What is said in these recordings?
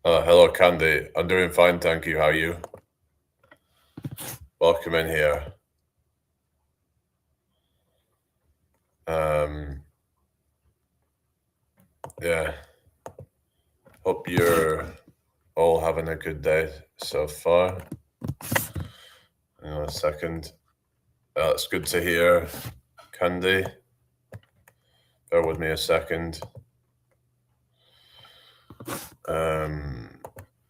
Hello, Candy. I'm doing fine, thank you. How are you? Welcome in here. Um, yeah, hope you're all having a good day so far. Hang on a second. It's good to hear, Candy. Bear with me a second. Um,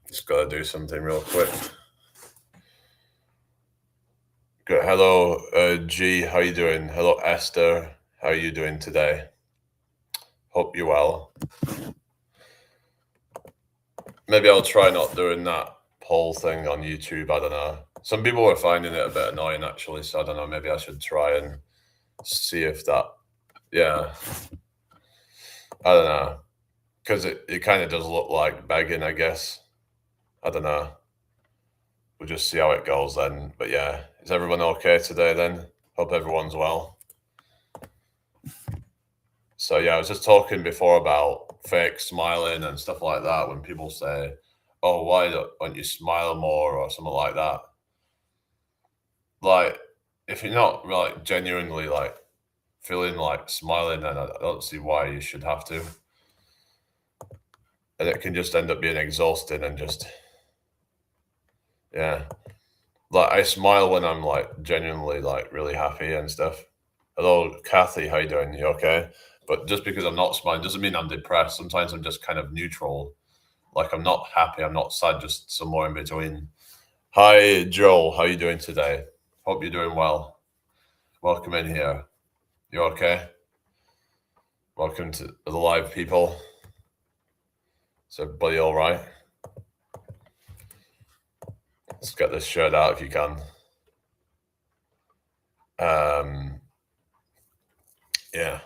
just gotta do something real quick. Good. Hello, G. How you doing? Hello, Esther. How are you doing today? Hope you're well. Maybe I'll try not doing that poll thing on YouTube. I don't know. Some people were finding it a bit annoying actually, so I don't know. Maybe I should try and see if that. Yeah, I don't know, because it kind of does look like begging, I guess. I don't know. We'll just see how it goes then. But yeah, is everyone okay today then? Hope everyone's well. So yeah, I was just talking before about fake smiling and stuff like that. When people say, "Oh, don't you smile more?" or something like that. Like, if you're not like genuinely like feeling like smiling, then I don't see why you should have to. And it can just end up being exhausting and just yeah. Like I smile when I'm like genuinely like really happy and stuff. Hello, Kathy, how you doing? You okay? But just because I'm not smiling doesn't mean I'm depressed. Sometimes I'm just kind of neutral. Like I'm not happy, I'm not sad, just somewhere in between. Hi, Joel, how you doing today? Hope you're doing well. Welcome in here. You okay? Welcome to the live people. Is everybody all right? Let's get this shirt out if you can. Yeah,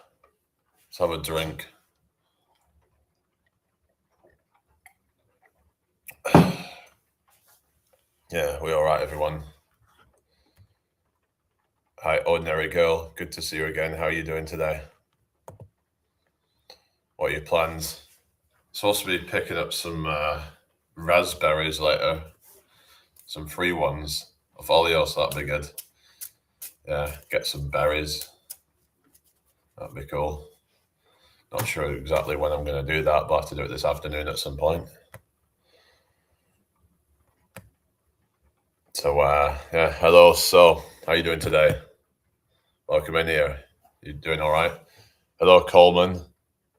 let's have a drink. Yeah, we all right, everyone? Hi, Ordinary Girl. Good to see you again. How are you doing today? What are your plans? Supposed to be picking up some raspberries later, some free ones off Olio, so that'd be good. Yeah, get some berries. That'd be cool. Not sure exactly when I'm going to do that, but I have to do it this afternoon at some point. So, yeah, hello. So, how you doing today? Welcome in here. You doing all right? Hello, Coleman.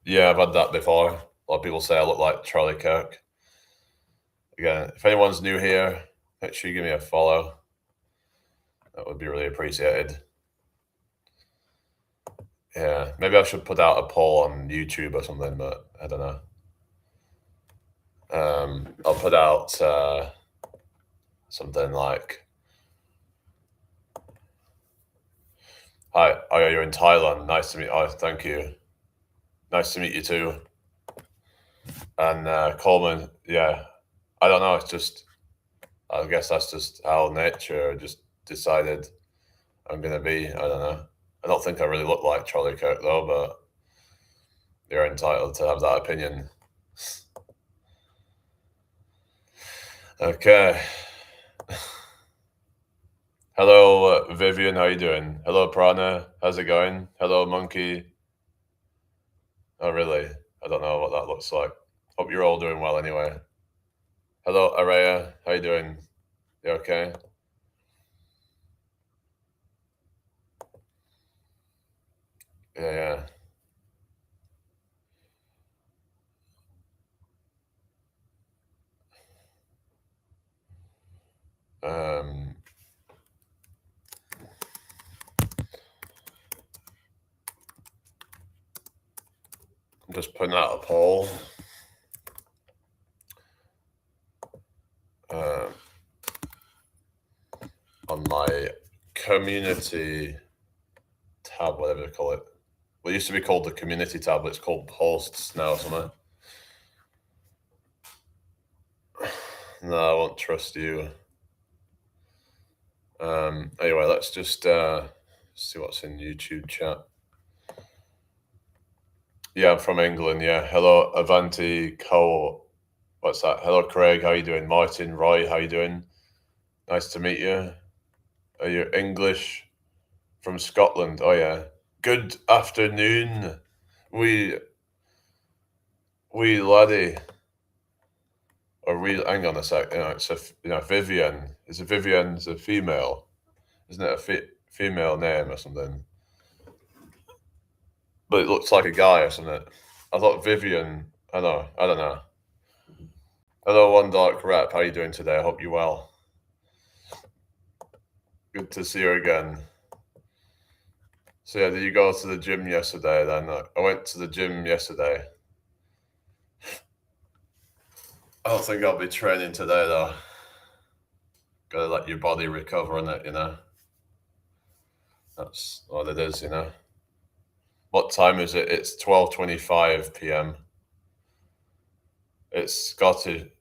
Yeah, I've had that before. A lot of people say I look like Charlie Kirk. Again, if anyone's new here, make sure you give me a follow. That would be really appreciated. Yeah, maybe I should put out a poll on YouTube or something, but I don't know. I'll put out something like, "Hi, oh, yeah, you're in Thailand. Nice to meet. Oh, thank you. Nice to meet you too." And Coleman, yeah, I don't know. It's just, I guess that's just how nature just decided I'm gonna be. I don't know. I don't think I really look like Charlie Kirk though, but you're entitled to have that opinion. Okay. Hello, Vivian. How you doing? Hello, Prana. How's it going? Hello, Monkey. Oh, really? I don't know what that looks like. Hope you're all doing well anyway. Hello, Araya. How you doing? You okay? Yeah, yeah. I'm just putting out a poll. Um, on my community tab, whatever they call it. What used to be called the community tab, it's called posts now, something. No, I won't trust you. Anyway, let's just see what's in YouTube chat. Yeah, I'm from England. Yeah, hello, Avanti Co. What's that? Hello, Craig. How you doing? Martin, Roy, how you doing? Nice to meet you. Are you English from Scotland? Oh yeah. Good afternoon. We laddie. Or we hang on a sec. It's a Vivian. Is a Vivian's a female? Isn't it a female name or something? But it looks like a guy or something. I thought Vivian. I know. I don't know. Hello, One Dark Rep. How you doing today? I hope you're well. Good to see you again. So yeah, did you go to the gym yesterday then? I went to the gym yesterday. I don't think I'll be training today though. Gotta let your body recover on it, you know. That's what it is, you know. What time is it? It's 12:25 p.m. It's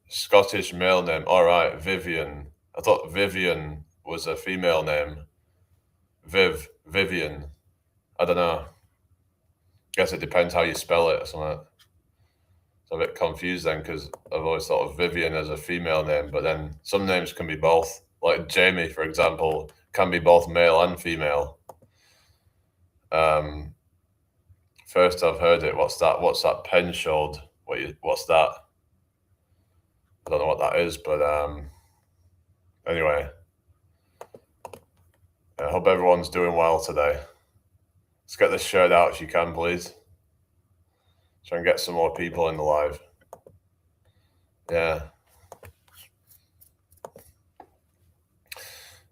Scottish male name. All right, Vivian. I thought Vivian was a female name. Vivian. I don't know. Guess it depends how you spell it or something. It's a bit confused then because I've always thought of Vivian as a female name, but then some names can be both. Like Jamie, for example, can be both male and female. Um, First I've heard it. What's that? What's that? Penshode. What's that? I don't know what that is, but anyway, I hope everyone's doing well today. Let's get this shared out if you can, please. Try and get some more people in the live. Yeah.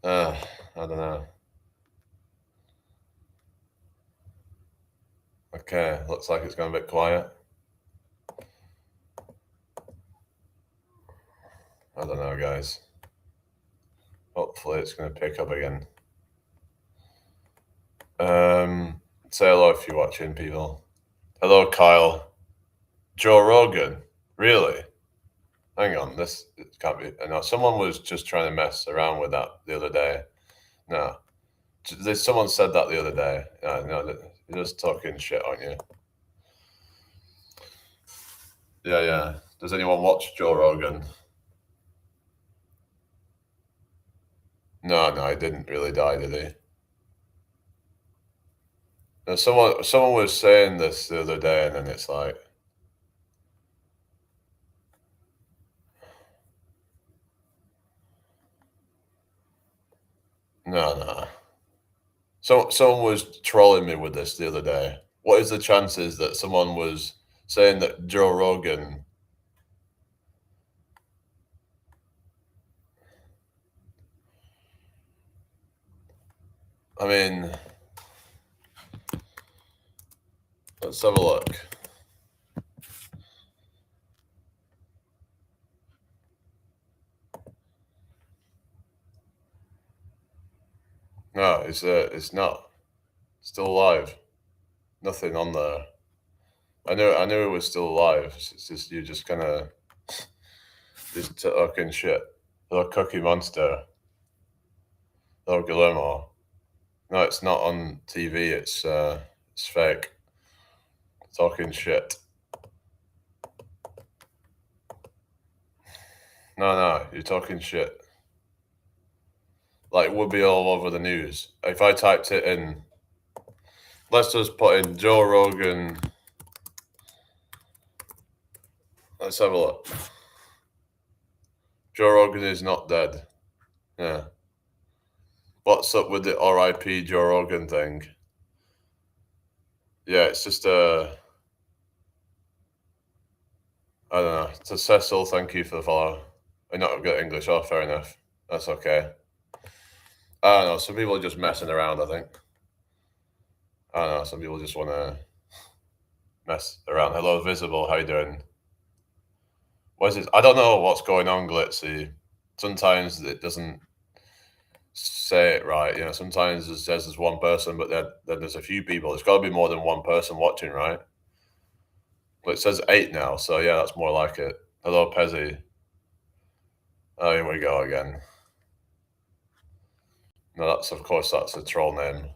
I don't know. Okay, looks like it's going a bit quiet. I don't know, guys. Hopefully it's going to pick up again. Say hello if you're watching, people. Hello, Kyle. Joe Rogan. Really? Hang on, this it can't be. No, someone was just trying to mess around with that the other day. No, someone said that the other day. No, you're just talking shit, aren't you? Yeah, yeah. Does anyone watch Joe Rogan? No, he didn't really die, did he? No, someone was saying this the other day, and then it's like, no. So someone was trolling me with this the other day. What is the chances that someone was saying that Joe Rogan? I mean, let's have a look. No, it's not. Still alive. Nothing on there. I knew it was still alive. It's just you're just kind of just talking shit. Hello, Cookie Monster. Hello, Guillermo. No, it's not on TV. It's fake. Talking shit. No, you're talking shit. Like it would be all over the news. If I typed it in, let's just put in Joe Rogan. Let's have a look. Joe Rogan is not dead. Yeah. What's up with the RIP Joe Rogan thing? Yeah, it's just I don't know. To Cecil, thank you for the follow. I'm not good at English. Oh, fair enough. That's okay. I don't know. Some people are just messing around, I think. I don't know. Some people just want to mess around. Hello, Visible. How you doing? What is it? I don't know what's going on, Glitzy. Sometimes it doesn't say it right. You know, sometimes it says there's one person, but then there's a few people. It's got to be more than one person watching, right? Well, it says 8 now, so yeah, that's more like it. Hello, Pezzy. Oh, here we go again. No, of course that's a troll name.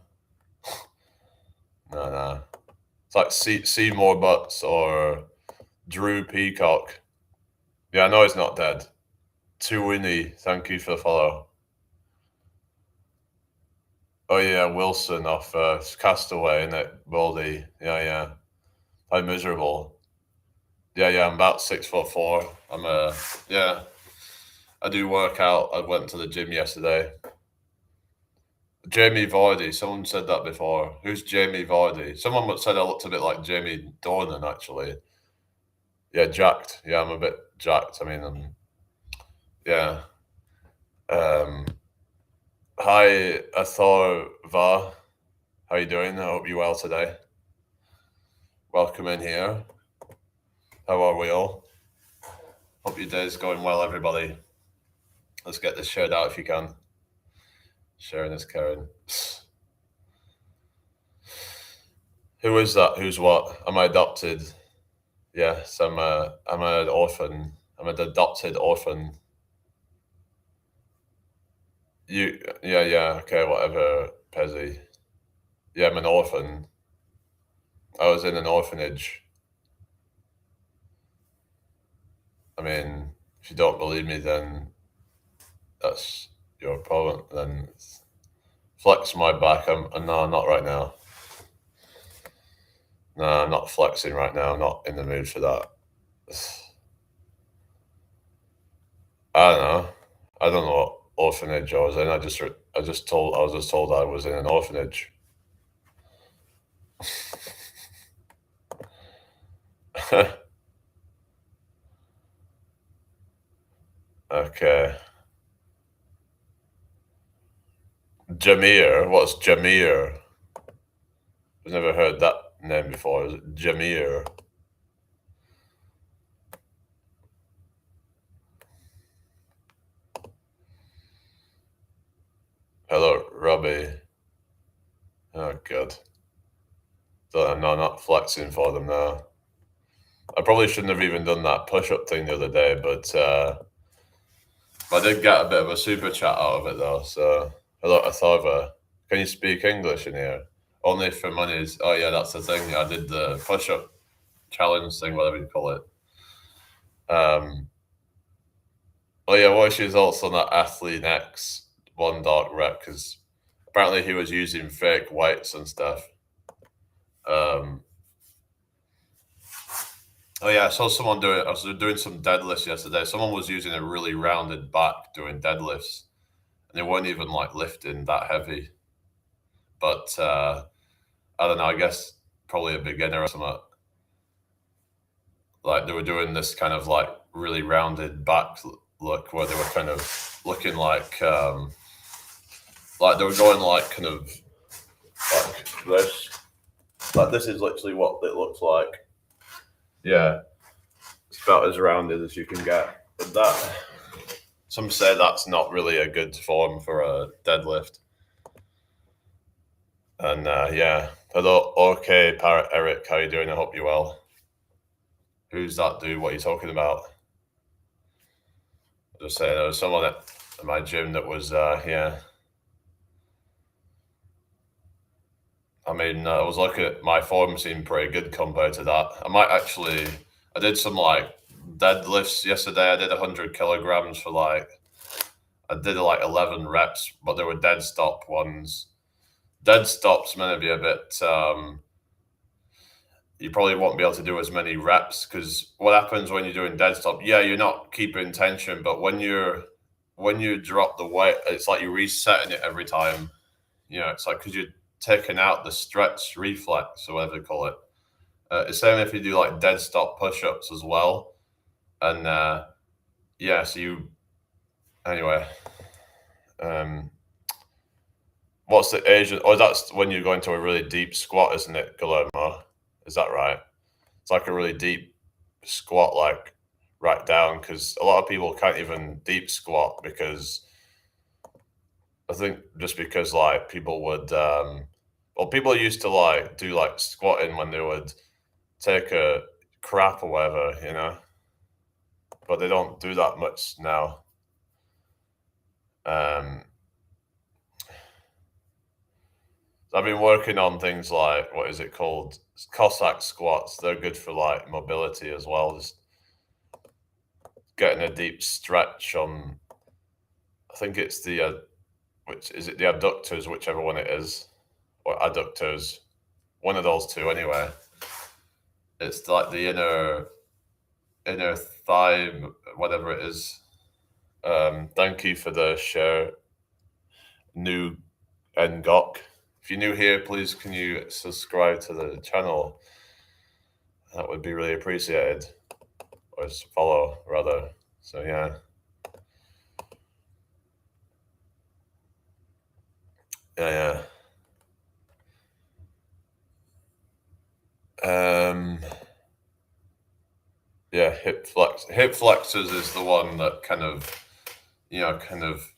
No. It's like Seymour Butts or Drew Peacock. Yeah, I know he's not dead. Tuwini, thank you for the follow. Oh yeah, Wilson off Castaway, innit? Baldy. Yeah, yeah. How miserable. Yeah, yeah, I'm about 6'4". I'm yeah. I do work out. I went to the gym yesterday. Jamie Vardy. Someone said that before. Who's Jamie Vardy? Someone said I looked a bit like Jamie Dornan, actually. Yeah, jacked. Yeah, I'm a bit jacked. I mean, yeah. Um, Hi, Athor Va. How you doing? I hope you're well today. Welcome in here. How are we all? Hope your day's going well, everybody. Let's get this shared out if you can. Sharing is caring. Who is that? Who's what? Am I adopted? Yes, I'm an orphan. I'm an adopted orphan. Yeah, yeah, okay, whatever, Pezzy. Yeah, I'm an orphan. I was in an orphanage. I mean, if you don't believe me, then that's your problem. Then flex my back. No, not right now. No, I'm not flexing right now. I'm not in the mood for that. I don't know. I don't know what orphanage I was in. I was just told I was in an orphanage. Okay. Jameer. What's Jameer? I've never heard that name before. Is it Jameer? Hello, Robbie. Oh, God. No, not flexing for them now. I probably shouldn't have even done that push-up thing the other day, but I did get a bit of a super chat out of it, though. So, hello, Athava. Can you speak English in here? Only for monies. Oh, yeah, that's the thing. I did the push-up challenge thing, whatever you call it. Oh, yeah, well, she's also not Athlete X one dark rep because apparently he was using fake weights and stuff. Um, oh yeah, I saw someone doing. I was doing some deadlifts yesterday. Someone was using a really rounded back doing deadlifts, and they weren't even like lifting that heavy. But I don't know. I guess probably a beginner or something. Like they were doing this kind of like really rounded back look where they were kind of looking like they were going like kind of like this. Like this is literally what it looks like. Yeah, it's about as rounded as you can get. But that some say that's not really a good form for a deadlift. And yeah, hello, okay, Parrot Eric, how you doing? I hope you're well. Who's that dude? What are you talking about? Just saying, there was someone at my gym that was yeah. I mean, I was looking at my form seemed pretty good compared to that. I might actually. I did some like deadlifts yesterday. I did 100 kilograms for like. I did like 11 reps, but they were dead stop ones. Dead stops meant to be a bit. You probably won't be able to do as many reps because what happens when you're doing dead stop? Yeah, you're not keeping tension, but when you drop the weight, it's like you're resetting it every time. You know, it's like because you're taking out the stretch reflex or whatever they call it. It's same if you do like dead stop push-ups as well, and yeah, so you anyway. Um, what's the Asian? Oh, that's when you go into a really deep squat, isn't it, Guillermo? Is that right? It's like a really deep squat, like right down, because a lot of people can't even deep squat because I think just because like people would, well, people used to like do like squatting when they would take a crap or whatever, you know, but they don't do that much now. Um, I've been working on things like what is it called? Cossack squats. They're good for like mobility as well. Just getting a deep stretch on. I think it's which is it the abductors, whichever one it is, or adductors, one of those two anyway. It's like the inner thigh, whatever it is. Thank you for the share, new Ngok. If you're new here, please can you subscribe to the channel? That would be really appreciated, or follow rather. So yeah, yeah, yeah. Yeah, hip flexors is the one that kind of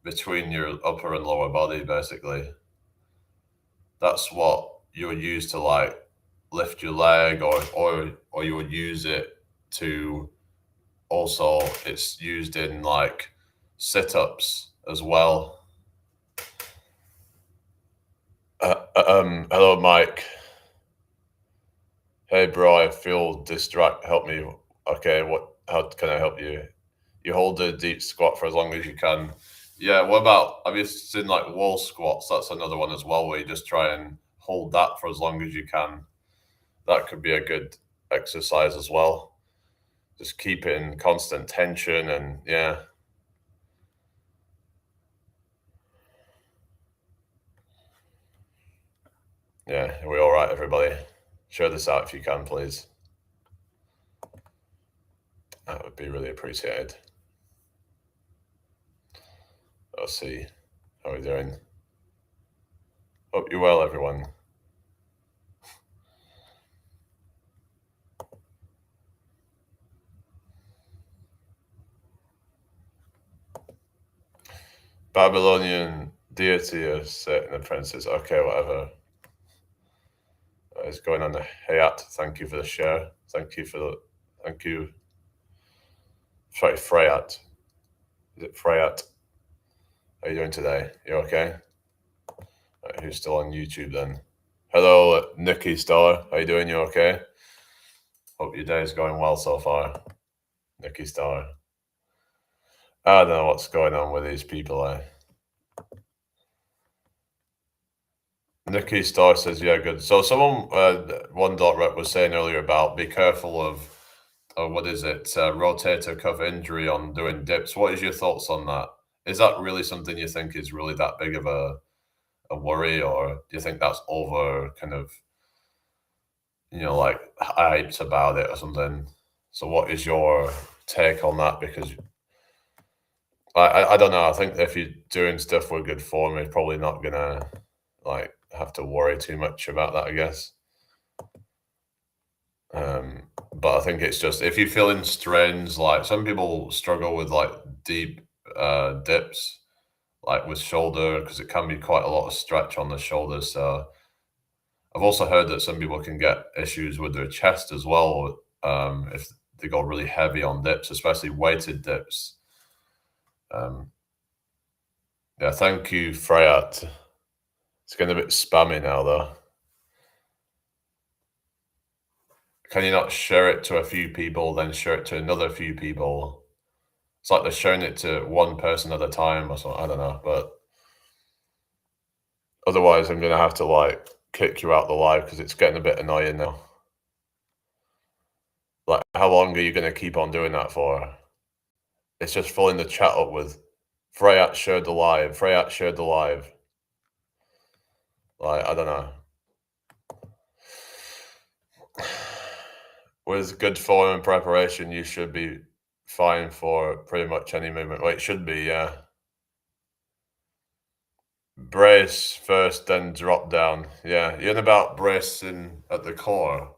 between your upper and lower body, basically. That's what you would use to like lift your leg, or you would use it to also. It's used in like sit-ups as well. Hello, Mike. Hey, bro, I feel distract. Help me. Okay, what? How can I help you? You hold a deep squat for as long as you can. Yeah. What about? Have you seen like wall squats? That's another one as well, where you just try and hold that for as long as you can. That could be a good exercise as well. Just keep it in constant tension, and yeah, yeah. Are we all right, everybody? Share this out if you can, please. That would be really appreciated. Let's see. How are we doing? Hope you're well, everyone. Babylonian deity of certain apprentices. Okay, whatever. Is going on the Hayat. Thank you for the share. Thank you. Sorry, Freyat. Is it Freyat? How are you doing today? You okay? Right, who's still on YouTube then? Hello, Nikki Star. How you doing? You okay? Hope your day is going well so far. Nikki Star. I don't know what's going on with these people. Nikki Star says, yeah, good. So someone, one dot rep was saying earlier about be careful of what is it, rotator cuff injury on doing dips. What is your thoughts on that? Is that really something you think is really that big of a worry, or do you think that's over kind of, like hyped about it or something? So what is your take on that? Because I don't know. I think if you're doing stuff with good form, you're probably not gonna like have to worry too much about that, I guess. But I think it's just if you're feeling strains, like some people struggle with like deep dips, like with shoulder, because it can be quite a lot of stretch on the shoulders. So I've also heard that some people can get issues with their chest as well, if they go really heavy on dips, especially weighted dips. Um, yeah, thank you, Freyat. It's getting a bit spammy now, though. Can you not share it to a few people, then share it to another few people? It's like they're showing it to one person at a time or something. I don't know, but otherwise, I'm gonna have to like kick you out the live because it's getting a bit annoying now. Like, how long are you gonna keep on doing that for? It's just filling the chat up with Freyat shared the live. Freyat shared the live. Like, I don't know. With good form and preparation, you should be fine for pretty much any movement. Well, it should be, yeah. Brace first, then drop down. Yeah, you're in about bracing at the core.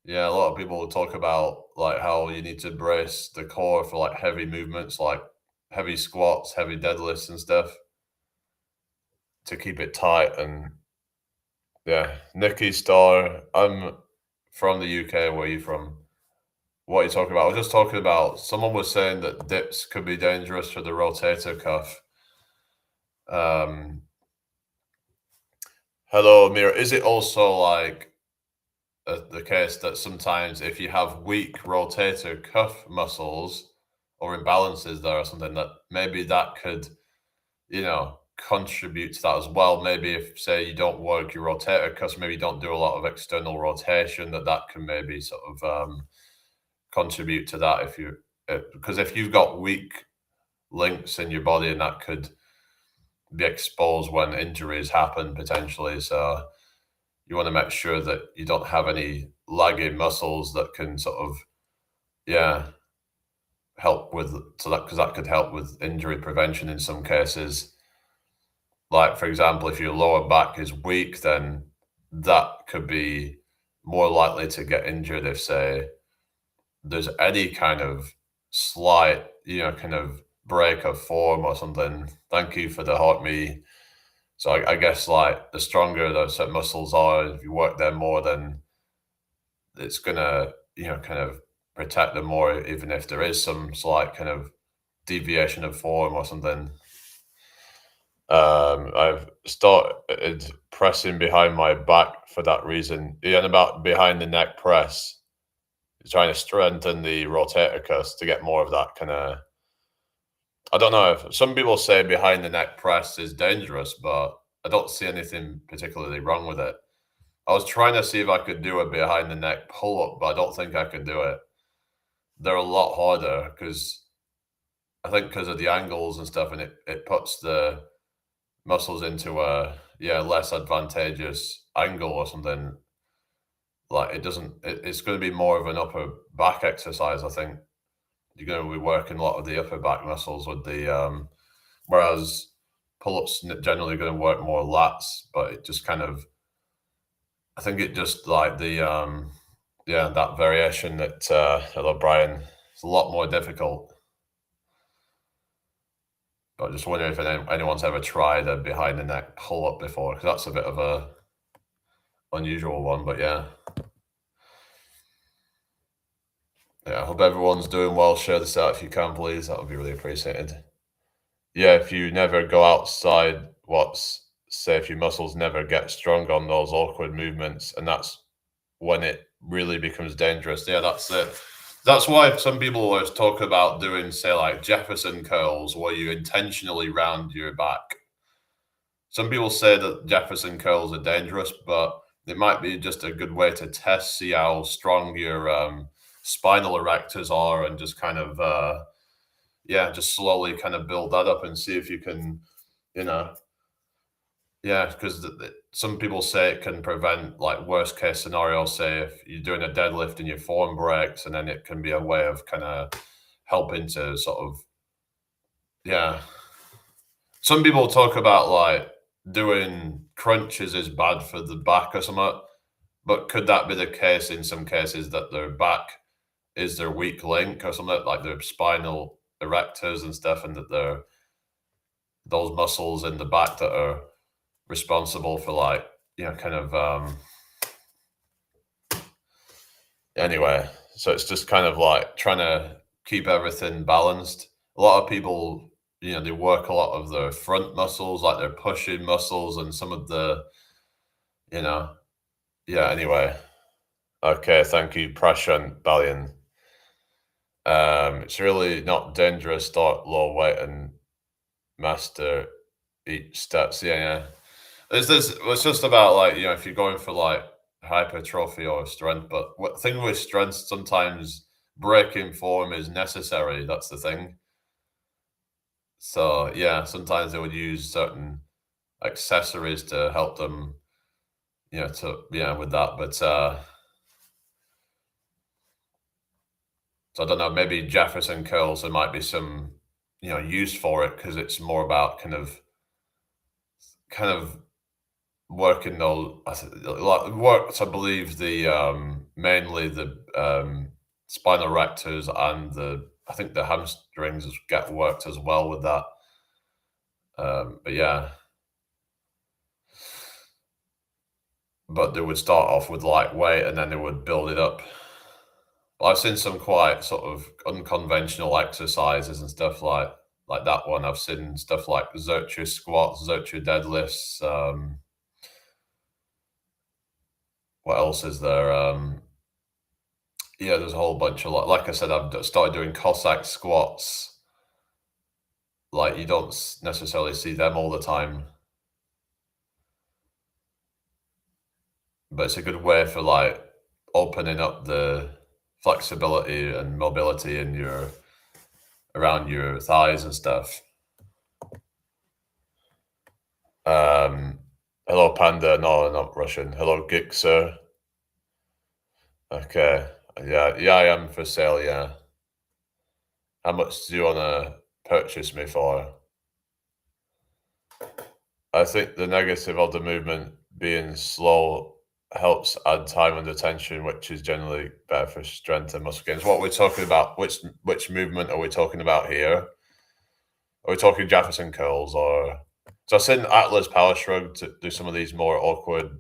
Yeah, a lot of people will talk about like how you need to brace the core for like heavy movements, like heavy squats, heavy deadlifts and stuff to keep it tight. And yeah, Nikki Star, I'm from the UK. Where are you from? What are you talking about? I was just talking about someone was saying that dips could be dangerous for the rotator cuff. Um, hello, Amir. Is it also like the case that sometimes if you have weak rotator cuff muscles or imbalances there or something, that maybe that could, contribute to that as well. Maybe if, say, you don't work your rotator cuffs, maybe you don't do a lot of external rotation, that can maybe sort of contribute to that if you, because if you've got weak links in your body, and that could be exposed when injuries happen potentially. So you want to make sure that you don't have any lagging muscles that can sort of, yeah, help with, so that, because that could help with injury prevention in some cases. Like, for example, if your lower back is weak, then that could be more likely to get injured if, say, there's any kind of slight, kind of break of form or something. Thank you for the heart me. So I guess like the stronger those muscles are, if you work them more, then it's gonna, kind of protect them more, even if there is some slight kind of deviation of form or something. I've started pressing behind my back for that reason. And about behind the neck press, trying to strengthen the rotator cuffs to get more of that kind of. I don't know if some people say behind the neck press is dangerous, but I don't see anything particularly wrong with it. I was trying to see if I could do a behind the neck pull up, but I don't think I could do it. They're a lot harder because I think because of the angles and stuff, and it puts the muscles into a, less advantageous angle or something. Like it doesn't. It's going to be more of an upper back exercise. I think you're going to be working a lot of the upper back muscles with the whereas pull-ups generally going to work more lats, but it just kind of, I think it just like the that variation that hello Brian, it's a lot more difficult. But I just wonder if anyone's ever tried a behind the neck pull-up before, because that's a bit of a unusual one. But yeah, I hope everyone's doing well. Share this out if you can, please. That would be really appreciated. Yeah, if you never go outside, say if your muscles never get strong on those awkward movements, and that's when it really becomes dangerous. Yeah, that's it. That's why some people always talk about doing, say, like Jefferson curls, where you intentionally round your back. Some people say that Jefferson curls are dangerous, but it might be just a good way to test, see how strong your spinal erectors are, and just kind of, just slowly kind of build that up and see if you can, you know, because some people say it can prevent like worst case scenario. Say if you're doing a deadlift and your form breaks, and then it can be a way of kind of helping to sort of, yeah. Some people talk about like doing crunches is bad for the back or something, but could that be the case in some cases that their back is their weak link or something, like their spinal erectors and stuff, and that they're those muscles in the back that are responsible for like, kind of anyway, so it's just kind of like trying to keep everything balanced. A lot of people, they work a lot of their front muscles, like their pushing muscles, and some of the, you know, anyway. Okay, thank you, Prashant Balian. It's really not dangerous, start low weight and master each stats. Yeah. It's just about like, if you're going for like hypertrophy or strength, but what thing with strength, sometimes breaking form is necessary. That's the thing. So yeah, sometimes they would use certain accessories to help them, with that. But so I don't know, maybe Jefferson curls, there might be some, use for it, because it's more about kind of working those, like works, I believe the mainly the spinal erectors and I think the hamstrings get worked as well with that. But yeah, but they would start off with lightweight and then they would build it up. I've seen some quite sort of unconventional exercises and stuff like that one. I've seen stuff like Zercher squats, Zercher deadlifts. what else is there? Yeah, there's a whole bunch of like I said, I've started doing Cossack squats. Like you don't necessarily see them all the time, but it's a good way for like opening up the flexibility and mobility in your around your thighs and stuff. Um, Hello, Panda. No, not Russian. Hello, Gixer. Okay. Yeah, I am for sale. Yeah. How much do you want to purchase me for? I think the negative of the movement being slow helps add time and attention, which is generally better for strength and muscle gains. What we're talking about, which movement are we talking about here? Are we talking Jefferson curls or? So I've seen Atlas Power Shrug to do some of these more awkward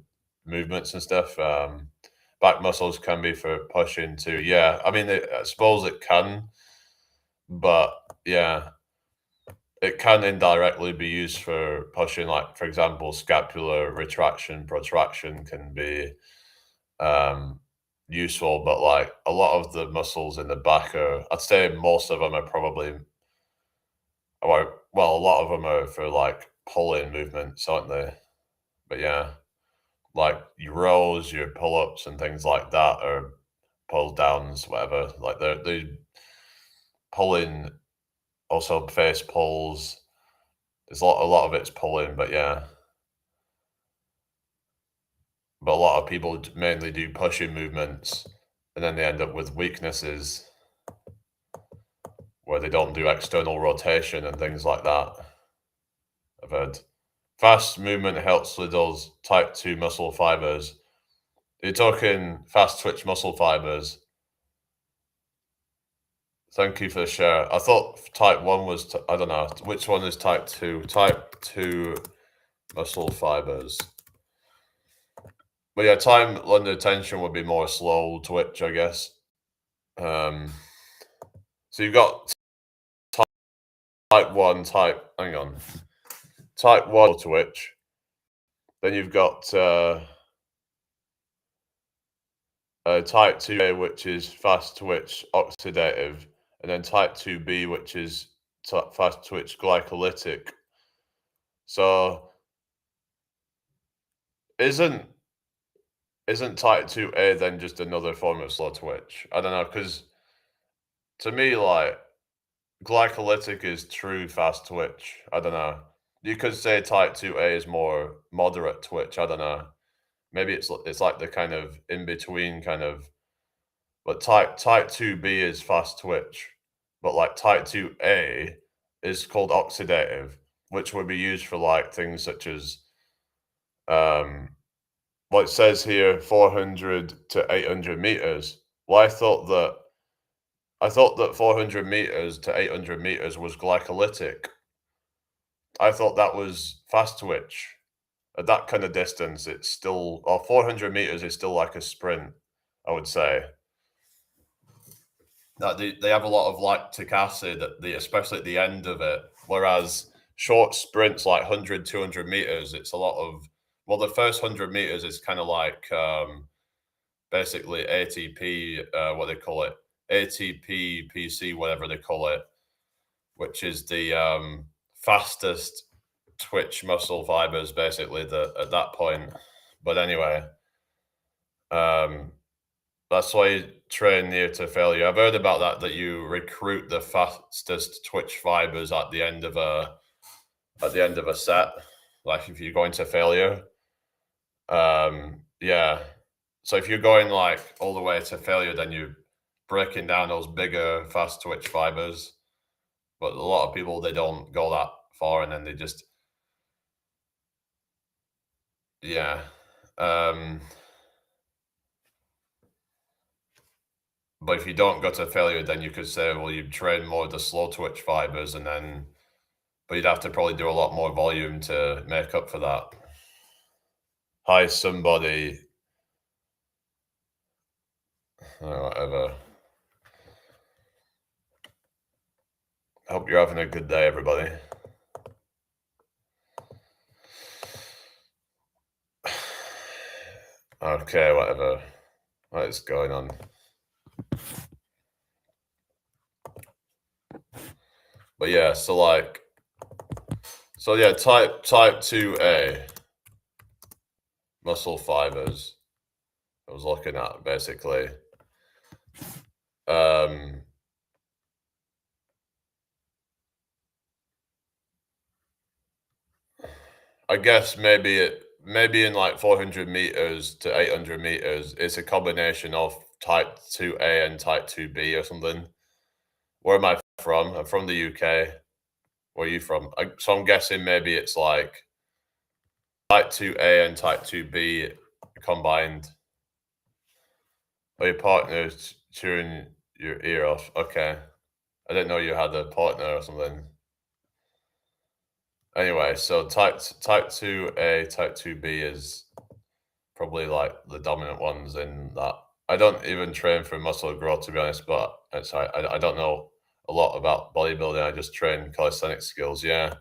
movements and stuff. Back muscles can be for pushing too. Yeah, I mean, I suppose it can, but yeah, it can indirectly be used for pushing. Like for example, scapular retraction, protraction can be um, useful, but like a lot of the muscles in the back are, I'd say most of them are probably, well, a lot of them are for like pulling movements, aren't they? But yeah, like your rows, your pull-ups, and things like that, or pull downs, whatever. Like they're pulling, also face pulls. There's a lot of it's pulling, but yeah. But a lot of people mainly do pushing movements, and then they end up with weaknesses where they don't do external rotation and things like that. I've heard fast movement helps with those type 2 muscle fibers. You're talking fast twitch muscle fibers. Thank you for the share. I thought type 1 was, I don't know, which one is type 2? Type 2 muscle fibers. But yeah, time under tension would be more slow twitch, I guess. Um, so you've got type 1, hang on, type 1 twitch. Then you've got type 2A, which is fast twitch oxidative, and then type 2B, which is fast twitch glycolytic. So isn't type 2A then just another form of slow twitch? I don't know, because to me, like, glycolytic is true fast twitch. I don't know. You could say type 2A is more moderate twitch. I don't know. Maybe it's like the kind of in between kind of, but type 2B is fast twitch, but like type 2A is called oxidative, which would be used for like things such as um what it says here, 400 to 800 meters. Well, I thought that 400 meters to 800 meters was glycolytic. I thought that was fast twitch. At that kind of distance, it's still, or 400 meters is still like a sprint, I would say. That they have a lot of lactic acid at the, especially at the end of it. Whereas short sprints like 100, 200 meters, it's a lot of, well, the first 100 meters is kind of like basically ATP, what they call it, ATP, PC, whatever they call it, which is the fastest twitch muscle fibers, basically, at that point. But anyway, um, that's why you train near to failure. I've heard about that you recruit the fastest twitch fibers at the end of a set, like if you're going to failure. Yeah. So if you're going like all the way to failure, then you're breaking down those bigger fast twitch fibers. But a lot of people, they don't go that far, and then they just, yeah. Um, but if you don't go to failure, then you could say, well, you train more of the slow twitch fibers, and then, but you'd have to probably do a lot more volume to make up for that. Hi, somebody. Oh, whatever. Hope you're having a good day, everybody. Okay, whatever. What is going on? But yeah, so yeah, type 2A muscle fibers. I was looking at basically. Um, I guess maybe in like 400 meters to 800 meters, it's a combination of type 2A and type 2B or something. Where am I from? I'm from the UK. Where are you from? So I'm guessing maybe it's like type 2A and type 2B combined. Or your partner's chewing your ear off. Okay. I didn't know you had a partner or something. Anyway, so type 2A, type 2B is probably like the dominant ones in that. I don't even train for muscle growth, to be honest, but I don't know a lot about bodybuilding. I just train calisthenics skills. Yeah.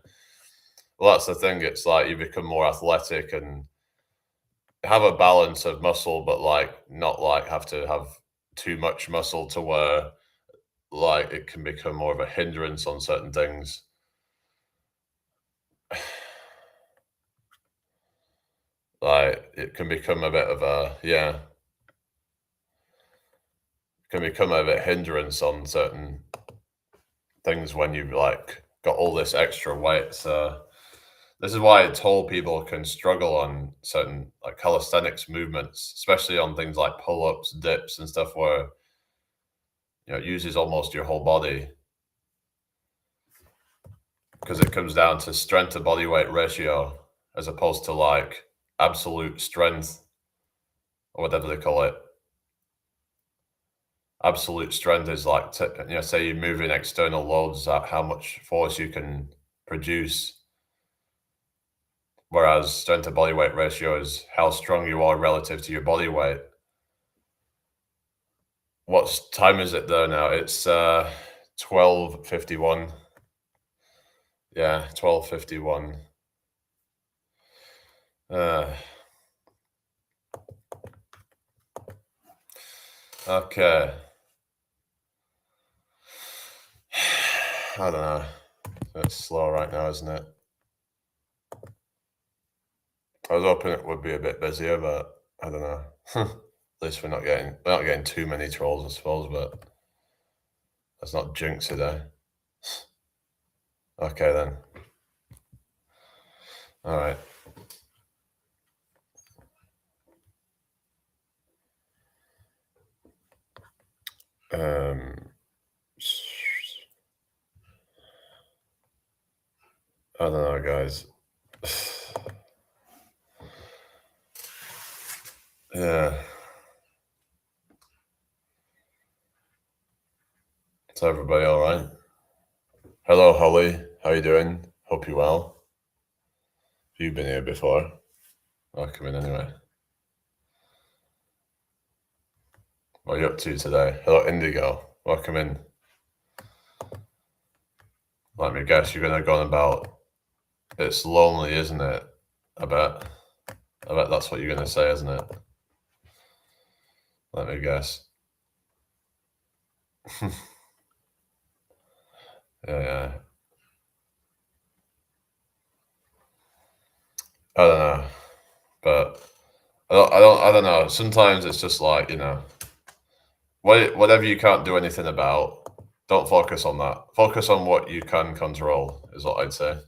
Well, that's the thing. It's like you become more athletic and have a balance of muscle, but like not like have to have too much muscle to where like it can become more of a hindrance on certain things. Like it can become a bit of a yeah, can become a bit hindrance on certain things when you've like got all this extra weight. So this is why tall people can struggle on certain like calisthenics movements, especially on things like pull-ups, dips, and stuff where it uses almost your whole body because it comes down to strength to body weight ratio as opposed to like absolute strength or whatever they call it. Absolute strength is like, say you're moving external loads at how much force you can produce, whereas strength to body weight ratio is how strong you are relative to your body weight. What time is it there now? It's 12:51. Yeah, 12:51. Uh, okay. I don't know. It's slow right now, isn't it? I was hoping it would be a bit busier, but I don't know. At least we're not getting too many trolls, I suppose, but let's not jinx it, eh? Okay then. All right. Um, I don't know, guys. Yeah. Is everybody all right? Hello, Holly. How you doing? Hope you're well. You've been here before. I'll come in anyway. What are you up to today? Hello, Indigo. Welcome in. Let me guess, you're gonna go on about it's lonely, isn't it? I bet. I bet that's what you're gonna say, isn't it? Let me guess. Yeah. I don't know, but I don't know. Sometimes it's just like whatever you can't do anything about. Don't focus on that. Focus on what you can control. Is what I'd say.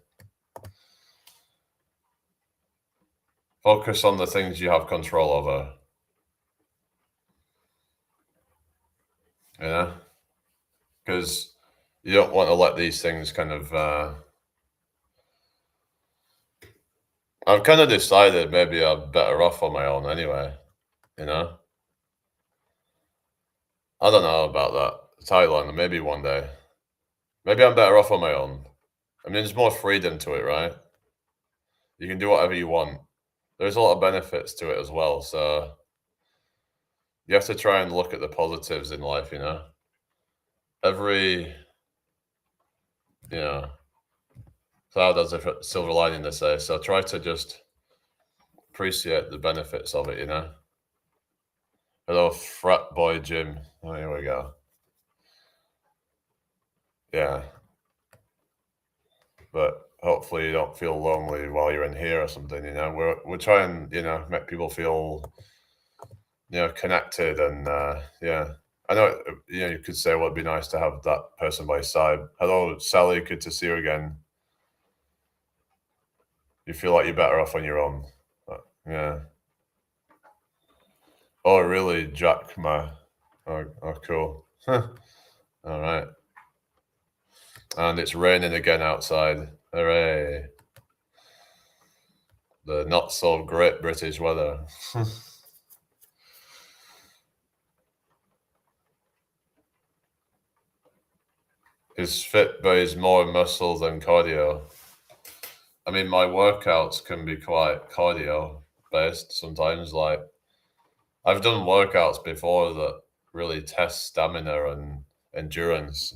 Focus on the things you have control over. Yeah, because you don't want to let these things kind of. I've kind of decided maybe I'm better off on my own anyway. You know, I don't know about that. Thailand, maybe one day. Maybe I'm better off on my own. I mean, there's more freedom to it, right? You can do whatever you want. There's a lot of benefits to it as well. So you have to try and look at the positives in life, Every, you know, cloud has a silver lining, they say. So try to just appreciate the benefits of it. Hello, frat boy Jim. Oh, here we go. Yeah, but hopefully you don't feel lonely while you're in here or something. We're trying, make people feel, connected and yeah. I know, you could say, well, it'd be nice to have that person by your side. Hello, Sally. Good to see you again. You feel like you're better off on your own. Yeah. Oh, really, Jack? Oh, cool. All right. And it's raining again outside. Hooray! The not so great British weather. Is fit, but is more muscle than cardio. I mean, my workouts can be quite cardio based sometimes. Like, I've done workouts before that really test stamina and endurance.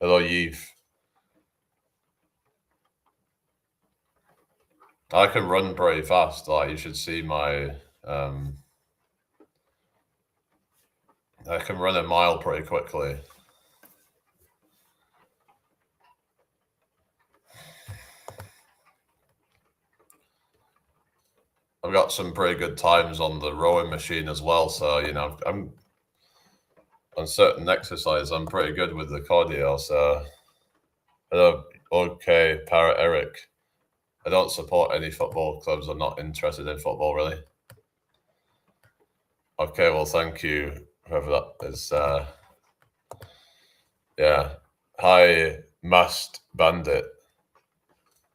Hello, Yeef. I can run pretty fast. Like, you should see my. I can run a mile pretty quickly. I've got some pretty good times on the rowing machine as well. So, I'm on certain exercise, I'm pretty good with the cardio. So, okay, Parrot Eric. I don't support any football clubs. I'm not interested in football, really. Okay, well, thank you, whoever that is. Yeah. Hi, Masked Bandit.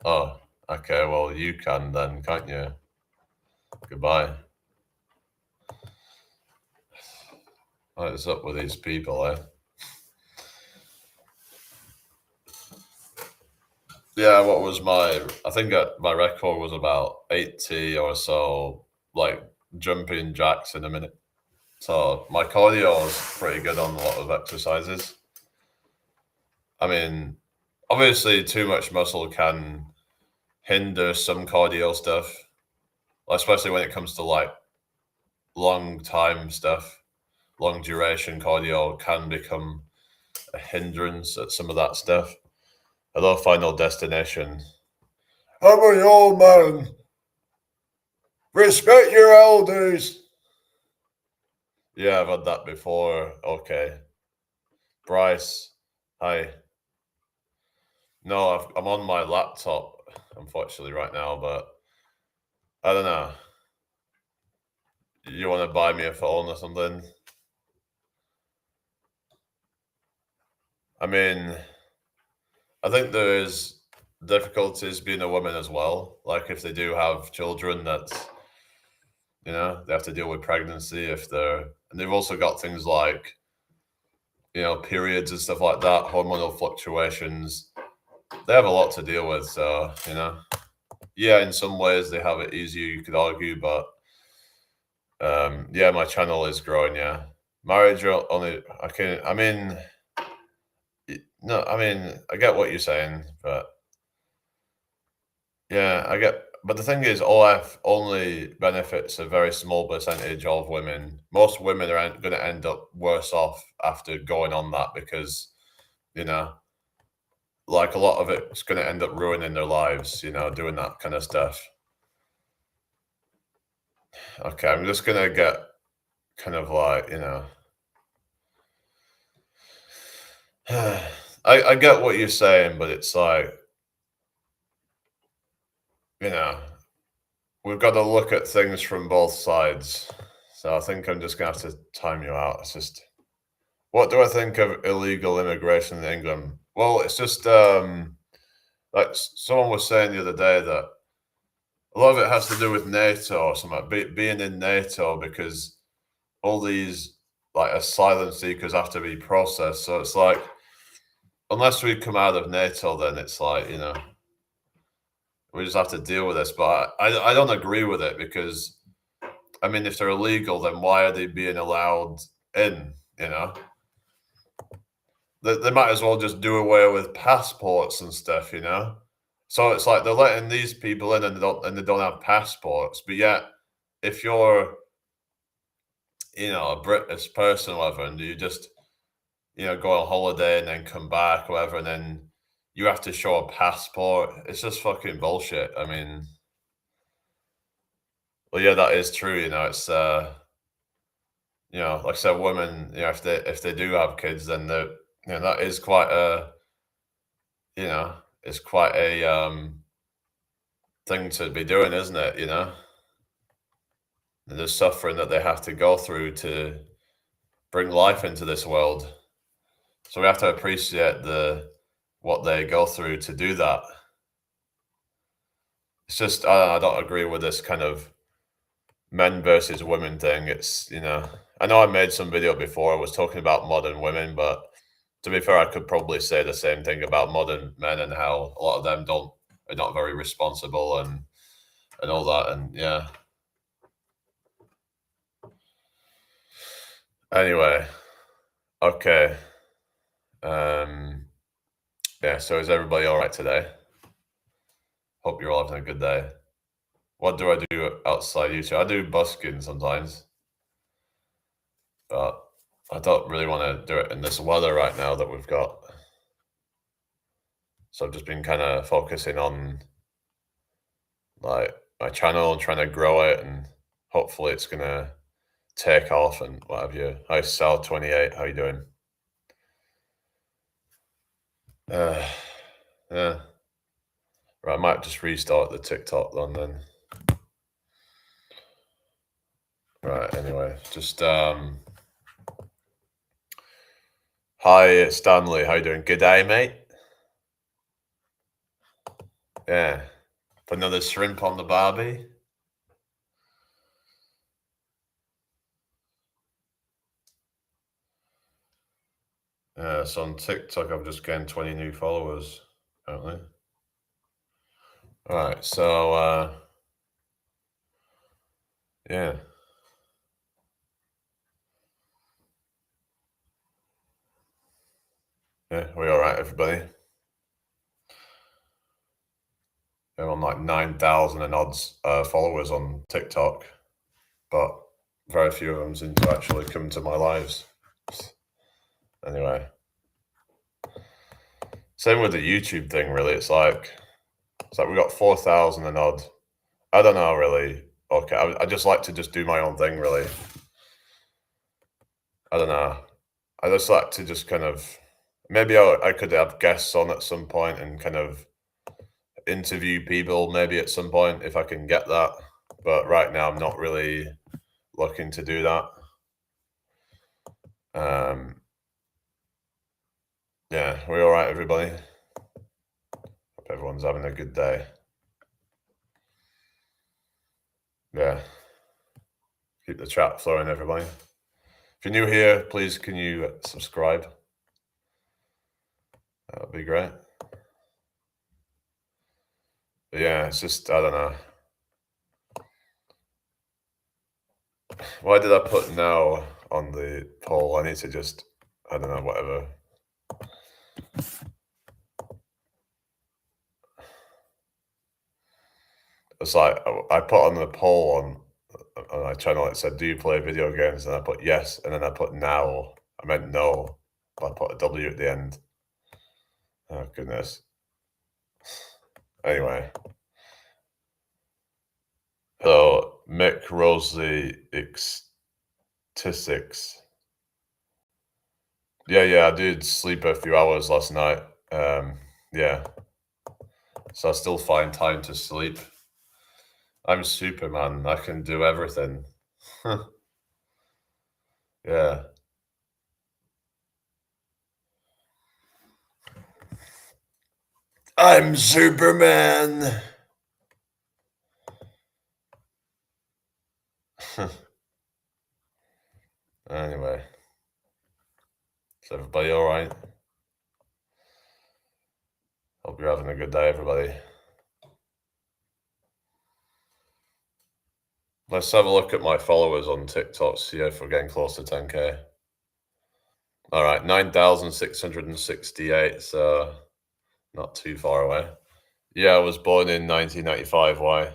Oh, okay, well, you can then, can't you? Goodbye. What is up with these people, eh? Yeah, what was I think my record was about 80 or so, like jumping jacks in a minute. So my cardio is pretty good on a lot of exercises. I mean, obviously, too much muscle can hinder some cardio stuff, especially when it comes to like long time stuff. Long duration cardio can become a hindrance at some of that stuff. Hello, Final Destination. I'm an old man. Respect your elders. Yeah, I've had that before. Okay. Bryce, hi. No, I'm on my laptop, unfortunately, right now, but I don't know. You want to buy me a phone or something? I mean, I think there is difficulties being a woman as well. Like if they do have children that, they have to deal with pregnancy and they've also got things like, periods and stuff like that, hormonal fluctuations. They have a lot to deal with. So, yeah, in some ways they have it easier, you could argue, but yeah, my channel is growing. Yeah, marriage only. I mean, no, I mean, I get what you're saying, but yeah, I get. But the thing is, OF only benefits a very small percentage of women. Most women are going to end up worse off after going on that because, you know, like a lot of it's going to end up ruining their lives, doing that kind of stuff. Okay, I'm just going to get kind of like, I get what you're saying, but it's like, you know, we've got to look at things from both sides. So I think I'm just gonna have to time you out. It's just, what do I think of illegal immigration in England? Well, it's just like someone was saying the other day that a lot of it has to do with NATO or something, being in NATO because all these like asylum seekers have to be processed. So it's like, unless we come out of NATO, then it's like, we just have to deal with this. But I don't agree with it because I mean, if they're illegal, then why are they being allowed in? They might as well just do away with passports and stuff. So it's like they're letting these people in and they don't have passports, but yet if you're a British person, or whatever, and you just go on holiday and then come back, or whatever, and then you have to show a passport. It's just fucking bullshit. I mean, well, yeah, that is true. It's like I said, women, if they do have kids, then that is quite a you know, it's quite a thing to be doing, isn't it? The suffering that they have to go through to bring life into this world. So we have to appreciate what they go through to do that. It's just I don't agree with this kind of men versus women thing. I know I made some video before. I was talking about modern women, but to be fair, I could probably say the same thing about modern men and how a lot of them are not very responsible and all that. And yeah. Anyway, okay. Um, yeah. So is everybody all right today? Hope you're all having a good day. What do I do outside YouTube? I do busking sometimes, but I don't really want to do it in this weather right now that we've got. So I've just been kind of focusing on like my channel and trying to grow it, and hopefully it's gonna take off and what have you. Hi Sal28, how you doing? Uh, yeah. Right, I might just restart the TikTok then. Right, anyway, just hi Stanley, how you doing? Good day, mate. Yeah. Put another shrimp on the barbie. So on TikTok, I've just gained 20 new followers, apparently. All right, so yeah. Yeah, we all right, everybody? They're on like 9,000 and odds followers on TikTok, but very few of them seem to actually come to my lives. Anyway, same with the YouTube thing, really. It's like we got 4,000 and odd. I don't know, really. Okay, I just like to just do my own thing, really. I don't know. I just like to just kind of maybe I could have guests on at some point and kind of interview people maybe at some point if I can get that. But right now, I'm not really looking to do that. Yeah, we all right, everybody? Hope everyone's having a good day. Yeah. Keep the chat flowing, everybody. If you're new here, please can you subscribe? That would be great. But yeah, it's just, I don't know. Why did I put now on the poll? I need to just, I don't know, whatever. It's like I put on the poll on my channel. It said, "Do you play video games?" And I put yes, and then I put now. I meant no, but I put a W at the end. Oh goodness. Anyway, so Mick Rosie X26. Yeah, I did sleep a few hours last night. Yeah, so I still find time to sleep. I'm Superman. I can do everything. Yeah. I'm Superman. Anyway, is everybody all right? Hope you're having a good day, everybody. Let's have a look at my followers on TikTok, see if we're getting close to 10K. All right, 9,668, so not too far away. Yeah, I was born in 1995. Why?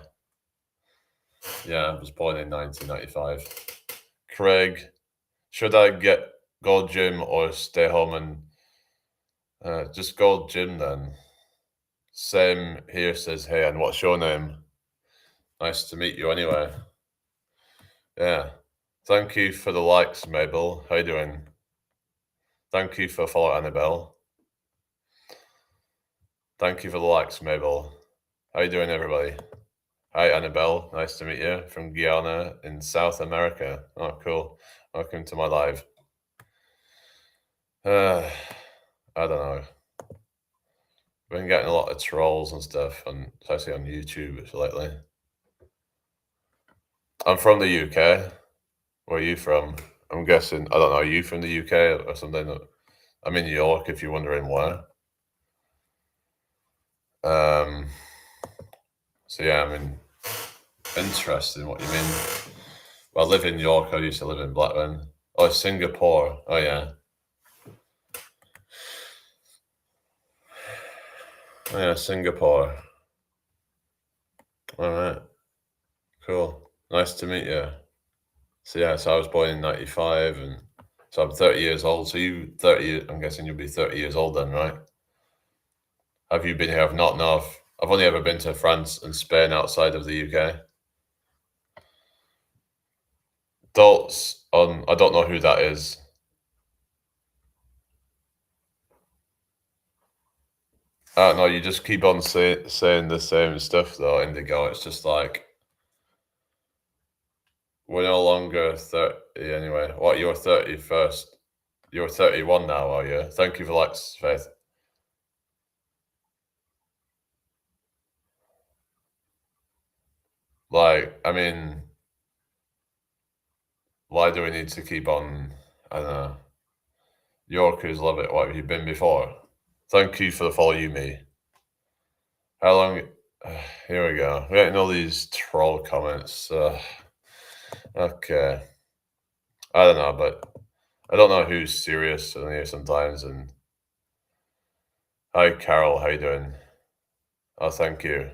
Yeah, I was born in 1995. Craig, should I go gym or stay home and just go gym then? Same here says, hey, and what's your name? Nice to meet you anyway. Yeah. Thank you for the likes, Mabel. How you doing? Thank you for follow Annabelle. Thank you for the likes, Mabel. How you doing, everybody? Hi, Annabelle. Nice to meet you from Guyana in South America. Oh, cool. Welcome to my live. I don't know. Been getting a lot of trolls and stuff, and especially on YouTube lately. I'm from the UK. Where are you from? I'm guessing, I don't know, are you from the UK or something? I'm in New York, if you're wondering where. Um, so yeah, I mean, interesting what you mean. Well, I live in York, I used to live in Blackburn. Oh, Singapore. Oh, yeah. Oh, yeah, Singapore. All right. Cool. Nice to meet you. So yeah, so I was born in 95 and so I'm 30 years old. So you 30, I'm guessing you'll be 30 years old then, right? Have you been here? I've not, no. I've only ever been to France and Spain outside of the UK. Adults on, I don't know who that is. I don't know, you just keep on saying the same stuff though, Indigo. It's just like, we're no longer 30 anyway. What, you're 31st? You're 31 now, are you? Thank you for likes, Faith. Like, I mean, why do we need to keep on, I don't know. Yorkers love it. What have you been before? Thank you for the follow, you me. How long? Here we go. We're getting all these troll comments. Okay. I don't know, but I don't know who's serious in here sometimes. And hi, Carol. How you doing? Oh, thank you.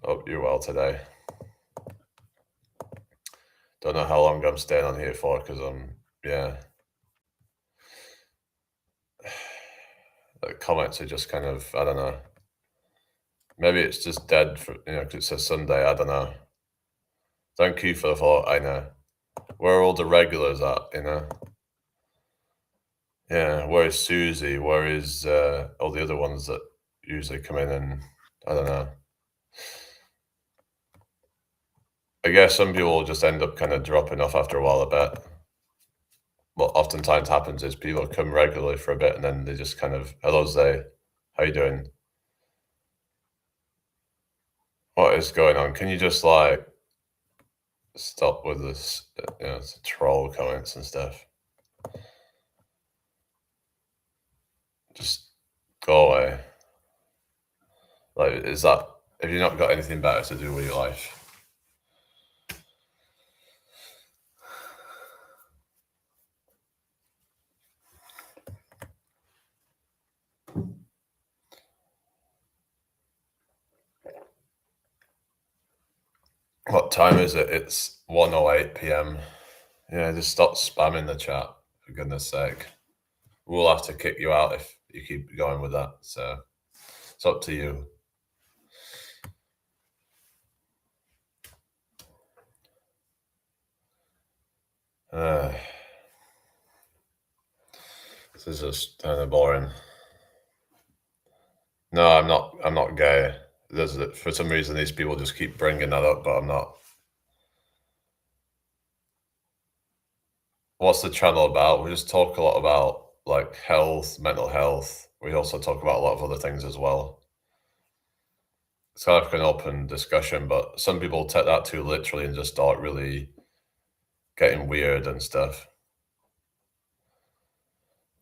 Hope you're well today. Don't know how long I'm staying on here for because yeah. The comments are just kind of, I don't know. Maybe it's just dead for, 'cause it says Sunday. I don't know. Thank you for the follow. I know. Where are all the regulars at? Yeah, where is Susie? Where is all the other ones that usually come in and I don't know. I guess some people will just end up kind of dropping off after a while, I bet. What oftentimes happens is people come regularly for a bit and then they just kind of, hello, Zay, how you doing? What is going on? Can you just like stop with this, troll comments and stuff? Just go away. Like, have you not got anything better to do with your life? What time is it? It's 1:08 p.m. Yeah, just stop spamming the chat, for goodness sake. We'll have to kick you out if you keep going with that. So it's up to you. This is just kind of boring. No, I'm not. I'm not gay. For some reason, these people just keep bringing that up, but I'm not. What's the channel about? We just talk a lot about like health, mental health. We also talk about a lot of other things as well. It's kind of like an open discussion, but some people take that too literally and just start really getting weird and stuff.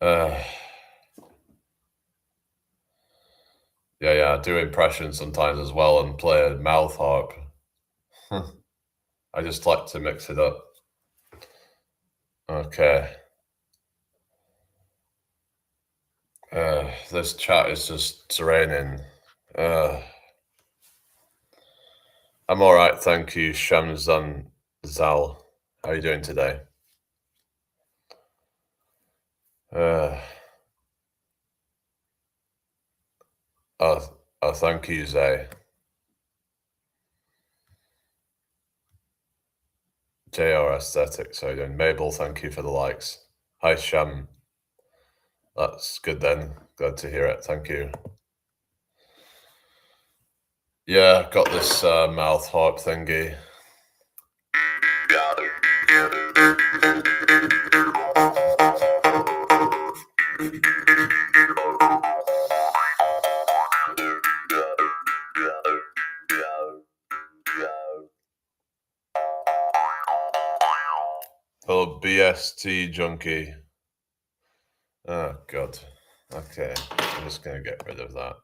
Uh, yeah, I do impressions sometimes as well and play a mouth harp. I just like to mix it up. Okay. This chat is just draining. Uh, I'm all right, thank you, Shamzan Zal. How are you doing today? Uh, thank you, Zay. JR Aesthetics, how you doing? Mabel, thank you for the likes. Hi, Sham. That's good then. Glad to hear it. Thank you. Yeah, got this mouth harp thingy. Hello, BST junkie. Oh, God. Okay, I'm just going to get rid of that.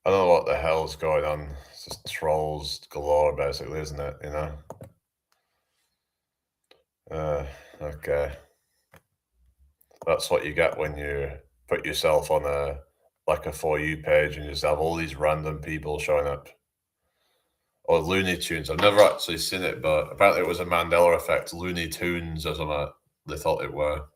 I don't know what the hell's going on. It's just trolls galore, basically, isn't it? You know? Okay. That's what you get when you put yourself on a For You page and you just have all these random people showing up. Or Looney Tunes. I've never actually seen it, but apparently it was a Mandela effect. Looney Tunes or something they thought it were.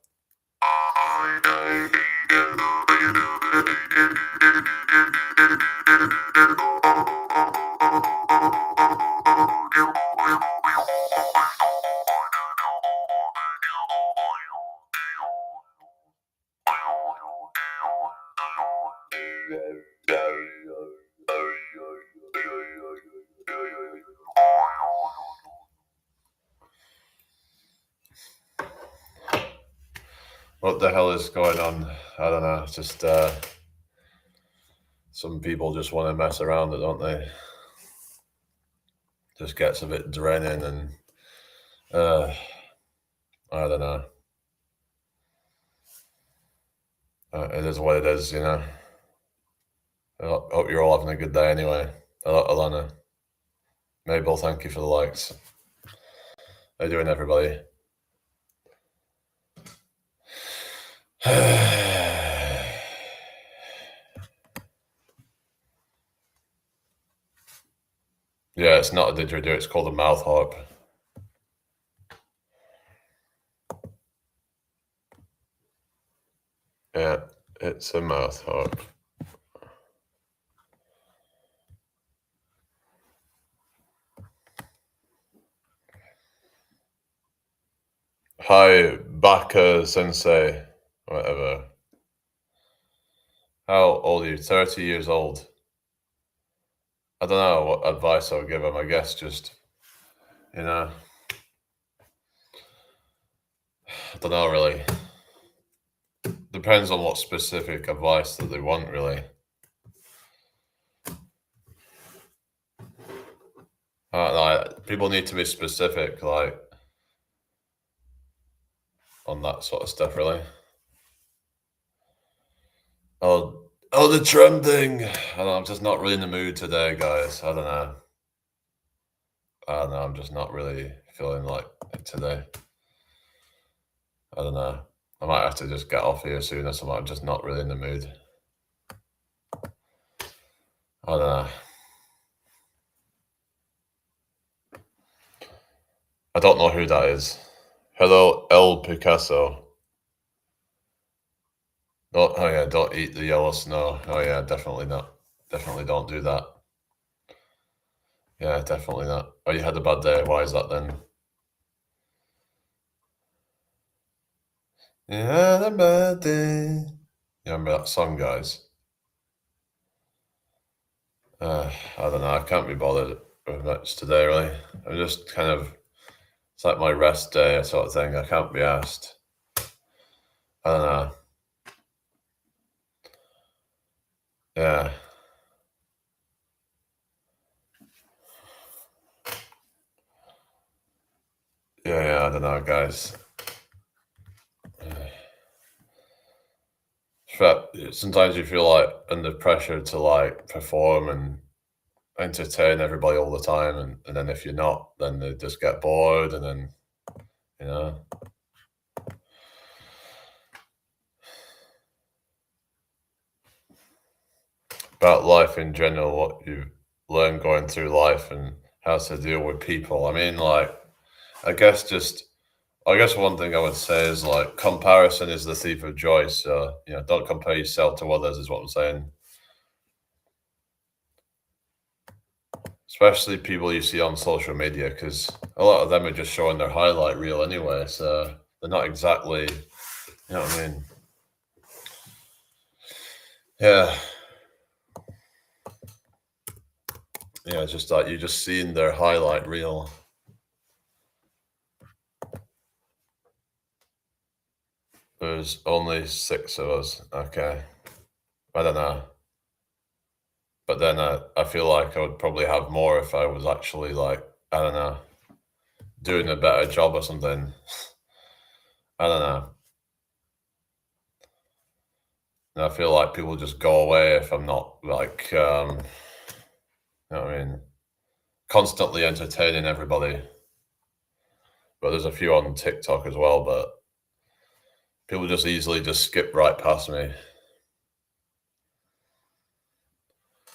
What the hell is going on? I don't know. It's just some people just want to mess around, don't they? Just gets a bit draining, and I don't know. It is what it is, you know. I hope you're all having a good day anyway. Alana, Mabel, thank you for the likes. How you doing, everybody? Yeah, it's not a didgeridoo, it's called a mouth harp. Yeah, it's a mouth harp. Hi, Baka Sensei, whatever. How old are you? 30 years old. I don't know what advice I would give him. I guess just, you know, I don't know really. Depends on what specific advice that they want, really. People need to be specific, like, on that sort of stuff, really. The trending. I'm just not really in the mood today, guys. I don't know. I'm just not really feeling like it today. I don't know. I might have to just get off here soon or something. I'm just not really in the mood. I don't know. I don't know who that is. Hello, El Picasso. Oh yeah, don't eat the yellow snow. Oh yeah, definitely not. Definitely don't do that. Yeah, definitely not. Oh, you had a bad day. Why is that then? You had a bad day. You remember that song, guys? I don't know. I can't be bothered with much today, really. I'm just kind of, it's like my rest day sort of thing. I can't be asked. I don't know. Yeah. Yeah, I don't know, guys. But sometimes you feel like under pressure to like perform and entertain everybody all the time, and then if you're not, then they just get bored, and then, you know. about life in general, what you learn going through life and how to deal with people. I mean, like, I guess just, I guess one thing I would say is like comparison is the thief of joy. So, don't compare yourself to others, is what I'm saying. Especially people you see on social media, because a lot of them are just showing their highlight reel anyway. So they're not exactly, you know what I mean? Yeah. Yeah, just like you're just seeing their highlight reel. There's only six of us. Okay. I don't know. But then I feel like I would probably have more if I was actually like, I don't know, doing a better job or something. I don't know. And I feel like people just go away if I'm not like, you know what I mean, constantly entertaining everybody. But there's a few on TikTok as well, but people just easily just skip right past me.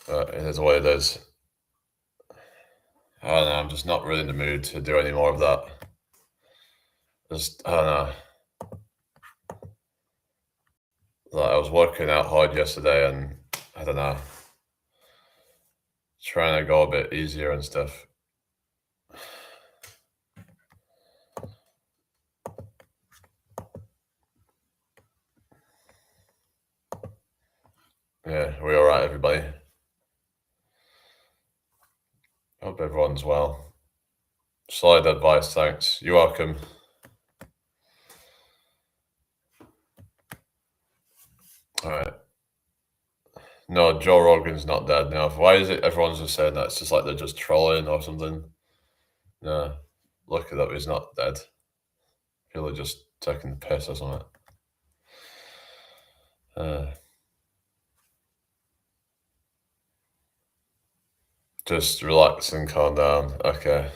But it is what it is. I don't know. I'm just not really in the mood to do any more of that. Just, I don't know. Like, I was working out hard yesterday and I don't know, trying to go a bit easier and stuff. Yeah, we all right, everybody? Hope everyone's well. Solid advice, thanks. You're welcome. All right. No, Joe Rogan's not dead now. Why is it everyone's just saying that? It's just like they're just trolling or something. No, look it up. He's not dead. People are just taking the piss or something. Just relax and calm down. Okay.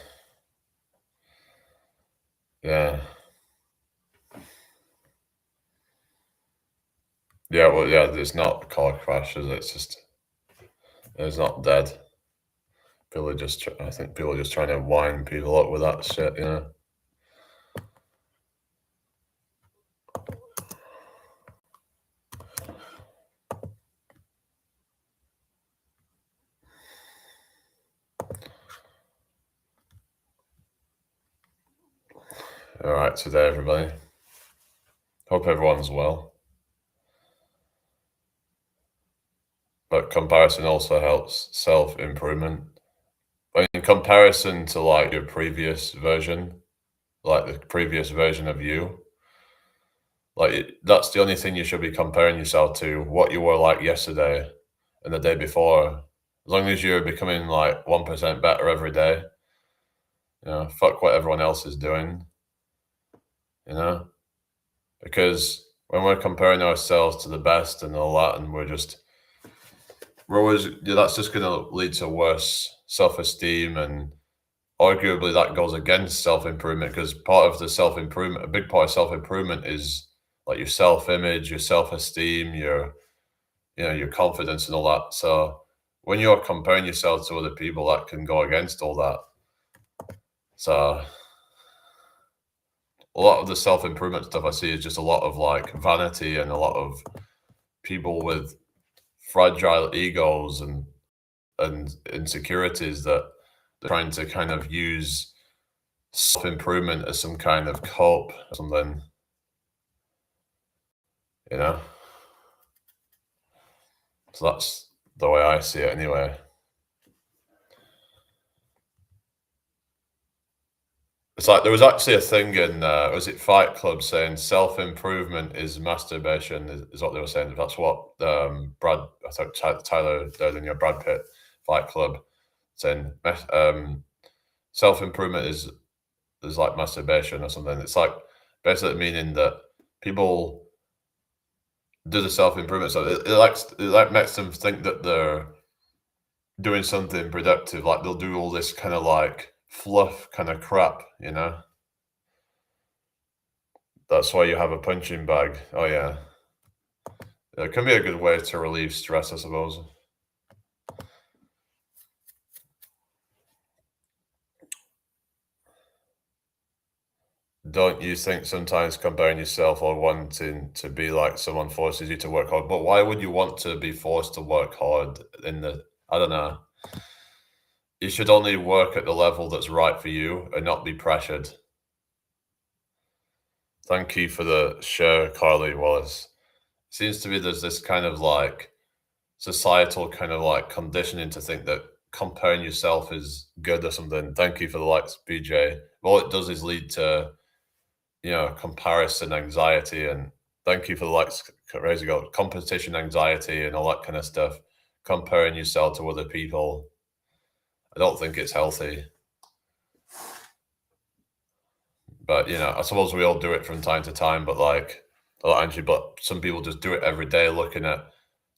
Yeah. Yeah, well, yeah, it's not a car crash, is it? It's not dead. People are just, I think people are just trying to wind people up with that shit. All right, today, everybody. Hope everyone's well. But comparison also helps self-improvement. But in comparison to like your previous version, like the previous version of you, like that's the only thing you should be comparing yourself to, what you were like yesterday and the day before. As long as you're becoming like 1% better every day, fuck what everyone else is doing, you know? Because when we're comparing ourselves to the best and all that, and we're always, yeah, that's just going to lead to worse self-esteem, and arguably that goes against self-improvement, because part of the self-improvement, a big part of self-improvement is like your self-image, your self-esteem, your confidence and all that. So when you're comparing yourself to other people, that can go against all that. So a lot of the self-improvement stuff I see is just a lot of like vanity and a lot of people with fragile egos and insecurities that they're trying to kind of use self-improvement as some kind of cope or something, you know? So that's the way I see it anyway. It's like there was actually a thing in was it Fight Club saying self-improvement is masturbation is what they were saying. That's what I think Tyler Durden, Brad Pitt, Fight Club, saying self-improvement is like masturbation or something. It's like basically meaning that people do the self-improvement stuff. It makes them think that they're doing something productive. Like they'll do all this kind of like fluff kind of crap, you know? That's why you have a punching bag. Oh yeah. It can be a good way to relieve stress, I suppose. don't you think sometimes comparing yourself or wanting to be like someone forces you to work hard? But why would you want to be forced to work hard in the, I don't know. You should only work at the level that's right for you and not be pressured. Thank you for the share, Carly Wallace. Seems to be there's this kind of like societal kind of like conditioning to think that comparing yourself is good or something. Thank you for the likes, BJ. All it does is lead to, comparison anxiety, and thank you for the likes, Crazy God, competition anxiety and all that kind of stuff. Comparing yourself to other people. I don't think it's healthy. But I suppose we all do it from time to time, but like Angie, but some people just do it every day, looking at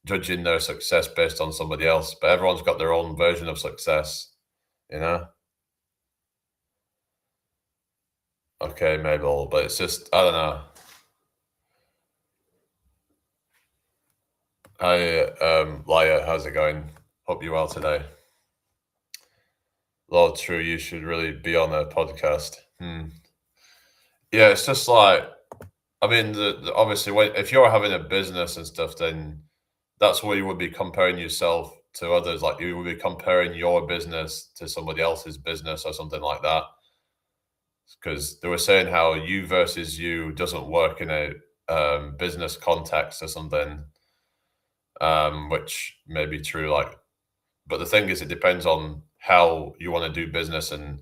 judging their success based on somebody else. But everyone's got their own version of success, you know? Okay, Mabel, but it's just I don't know. Hi, Laia, how's it going? Hope you're well today. Lord, true, you should really be on a podcast. Yeah, it's just like I mean, obviously, if you're having a business and stuff, then that's where you would be comparing yourself to others. Like you would be comparing your business to somebody else's business or something like that. Because they were saying how you versus you doesn't work in a business context or something, which may be true. Like, but the thing is, it depends on how you want to do business and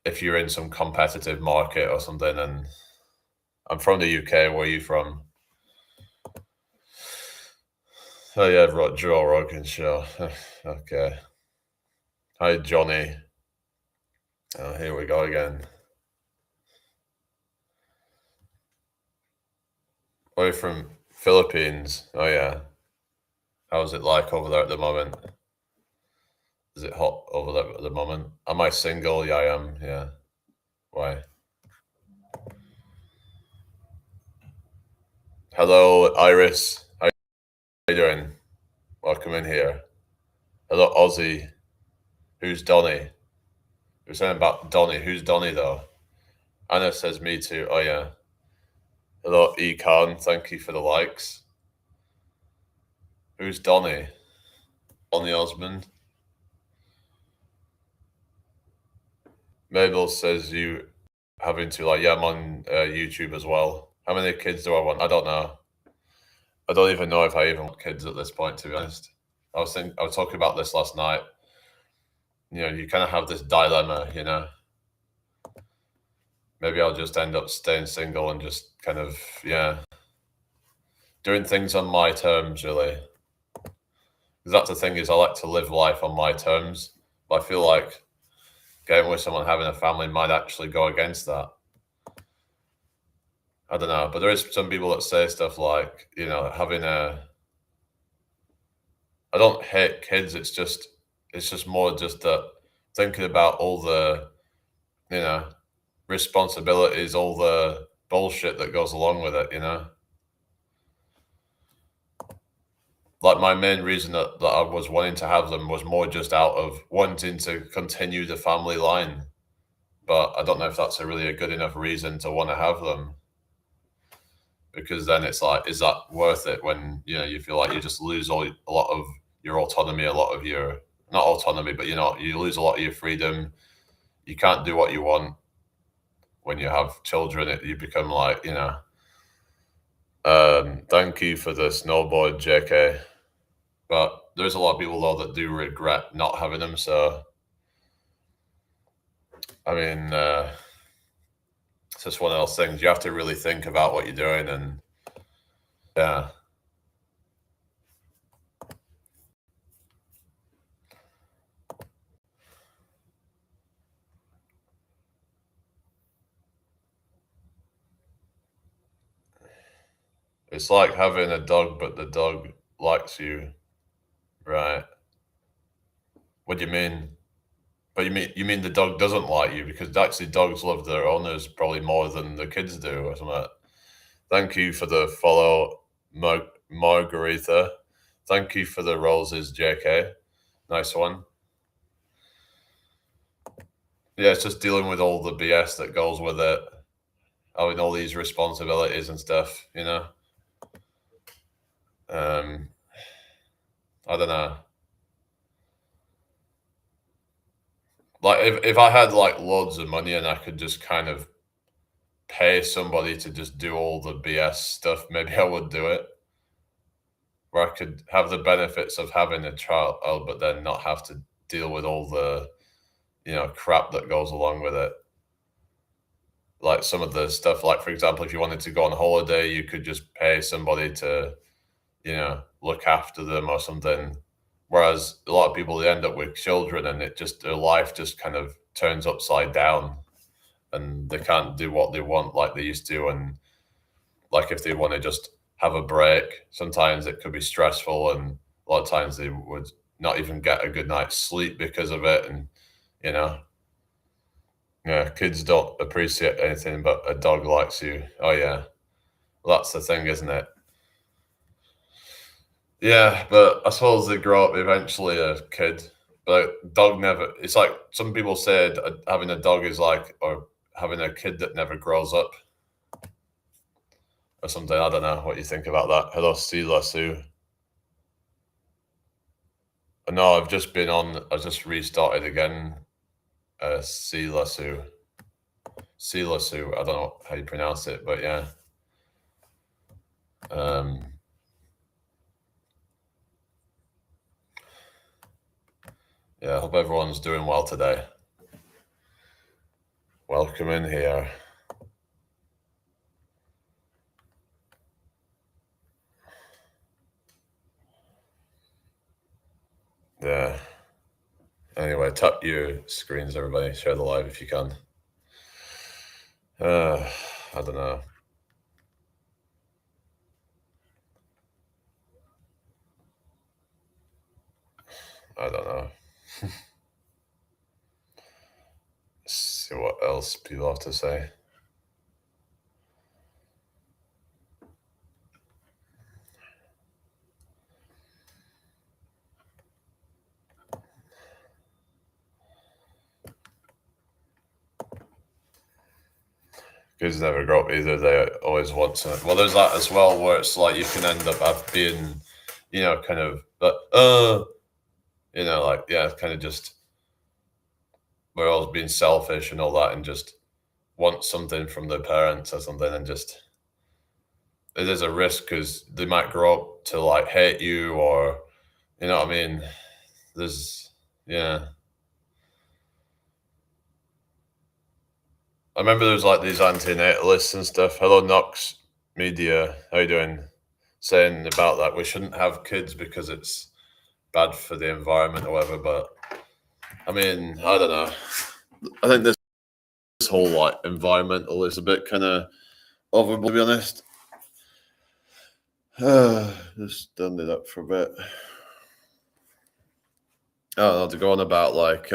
if you're in some competitive market or something. And I'm from the UK. Where are you from? Oh yeah, Joe Rogan show. Okay. Hi, Johnny. Oh, here we go again. We're from Philippines. Oh yeah. How's it like over there at the moment? Is it hot over there at the moment? Am I single? Yeah, I am. Yeah. Why? Hello, Iris. How you doing? Welcome in here. Hello, Ozzy. Who's Donny? We're saying about Donny. Who's Donny though? Anna says me too. Oh yeah. Hello, Econ. Thank you for the likes. Who's Donny? Donny Osmond. Mabel says you having to like, yeah, I'm on YouTube as well. How many kids do I want? I don't know. I don't even know if I even want kids at this point, to be honest. I was talking about this last night. You kind of have this dilemma, Maybe I'll just end up staying single and just kind of, yeah, doing things on my terms, really. Because that's the thing is, I like to live life on my terms. But I feel like getting with someone, having a family might actually go against that. I don't know, but there is some people that say stuff like, having a. I don't hate kids. It's just more just that thinking about all the, you know, responsibilities, all the bullshit that goes along with it. Like my main reason that I was wanting to have them was more just out of wanting to continue the family line. But I don't know if that's a good enough reason to want to have them. Because then it's like, is that worth it when you feel like you just lose a lot of your autonomy, a lot of your not autonomy, but you lose a lot of your freedom. You can't do what you want when you have children. You become like Thank you for the snowboard, JK. But there's a lot of people though that do regret not having them. So I mean, it's just one of those things. You have to really think about what you're doing, and yeah. It's like having a dog, but the dog likes you, right? What do you mean? But you mean the dog doesn't like you because actually dogs love their owners probably more than the kids do or something. Thank you for the follow, Margarita. Thank you for the roses, JK. Nice one. Yeah, it's just dealing with all the BS that goes with it. having all these responsibilities and stuff, you know. Um, I don't know. Like if I had like loads of money and I could just kind of pay somebody to just do all the BS stuff, maybe I would do it. Where I could have the benefits of having a child, but then not have to deal with all the, crap that goes along with it. Like some of the stuff, like for example, if you wanted to go on holiday, you could just pay somebody to, look after them or something. Whereas a lot of people, they end up with children and their life just kind of turns upside down and they can't do what they want like they used to. And like if they want to just have a break, sometimes it could be stressful, and a lot of times they would not even get a good night's sleep because of it. And you know, yeah, kids don't appreciate anything but a dog likes you. Oh yeah, well, that's the thing, isn't it? Yeah, but I suppose they grow up eventually a kid. But dog never. It's like some people said having a dog is like or having a kid that never grows up or something. I don't know what you think about that. Hello, Sila Sue. No, I've just been on. I just restarted again. Sila Sue. Sila Sue. I don't know how you pronounce it, but yeah. Um, yeah. I hope everyone's doing well today. Welcome in here. Yeah. Anyway, tap your screens, everybody. Share the live if you can. I don't know. I don't know. See what else people have to say. Kids never grow up either. They always want to. Well, there's that as well, where it's like you can end up being, kind of, but like yeah, kind of just we're always being selfish and all that, and just want something from their parents or something, and just it is a risk because they might grow up to like hate you, or you know what I mean. There's yeah. I remember there was like these anti-natalists and stuff. Hello, Knox Media. How you doing? Saying about that we shouldn't have kids because it's bad for the environment or whatever. But I mean, I don't know. I think this whole like environmental is a bit kind of overboard, to be honest. Just done it up for a bit. I don't know, to go on about like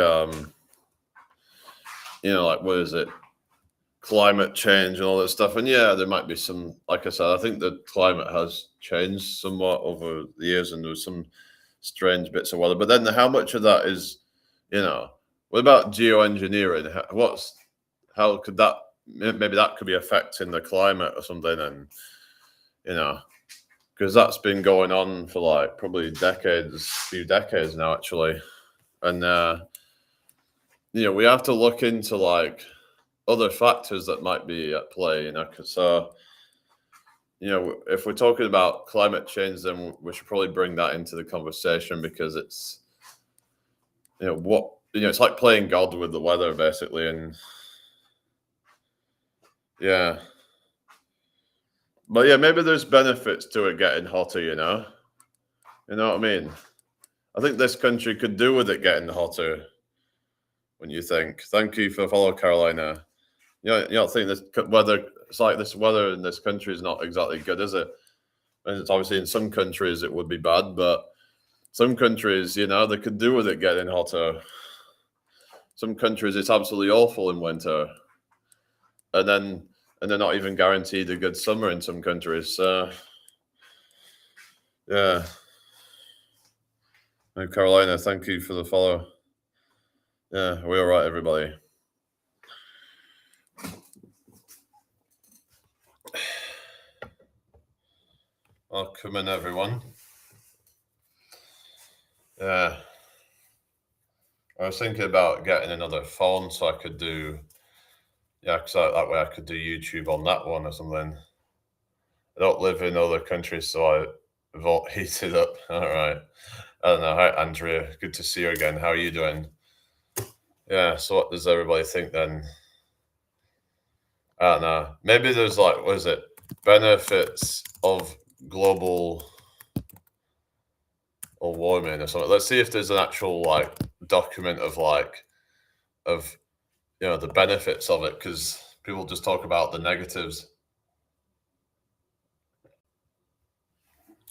like what is it? Climate change and all that stuff. And yeah, there might be some, like I said, I think the climate has changed somewhat over the years and there's some strange bits of weather. But then how much of that is, what about geoengineering? How could that, maybe that could be affecting the climate or something? And, because that's been going on for like probably few decades now, actually. And, we have to look into like, other factors that might be at play, so if we're talking about climate change, then we should probably bring that into the conversation because it's it's like playing God with the weather basically. And yeah, but yeah, maybe there's benefits to it getting hotter, you know what I mean. I think this country could do with it getting hotter. When you think, thank you for follow, Carolina. You don't think this weather? It's like this weather in this country is not exactly good, is it? And it's obviously in some countries it would be bad, but some countries, they could do with it getting hotter. Some countries it's absolutely awful in winter, and they're not even guaranteed a good summer in some countries. So yeah. And Carolina, thank you for the follow. Yeah, are we all right, everybody? Welcome in, everyone. Yeah, I was thinking about getting another phone so I could do, yeah, because that way I could do YouTube on that one or something. I don't live in other countries, so I won't heat it up. All right. I don't know. Hi, Andrea. Good to see you again. How are you doing? Yeah, so what does everybody think then? I don't know. Maybe there's like, what is it? Benefits of global or warming or something. Let's see if there's an actual like document of of the benefits of it, because people just talk about the negatives.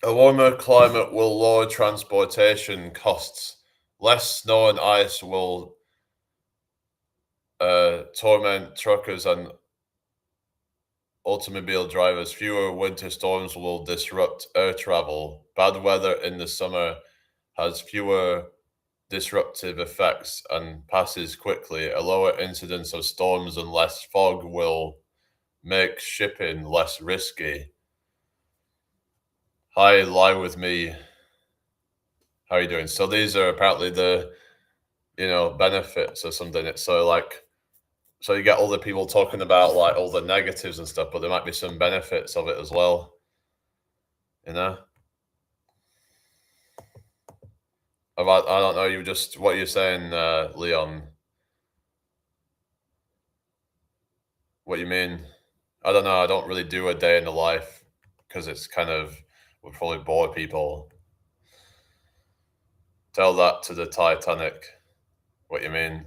A warmer climate will lower transportation costs. Less snow and ice will torment truckers and automobile drivers. Fewer winter storms will disrupt air travel. Bad weather in the summer has fewer disruptive effects and passes quickly. A lower incidence of storms and less fog will make shipping less risky. Hi, lie with me. How are you doing? So these are apparently the benefits or something. It's so like so you get all the people talking about like all the negatives and stuff, but there might be some benefits of it as well. You know, I don't know. You just what you're saying, Leon. What you mean? I don't know. I don't really do a day in the life because it's kind of would probably bore people. Tell that to the Titanic. What you mean?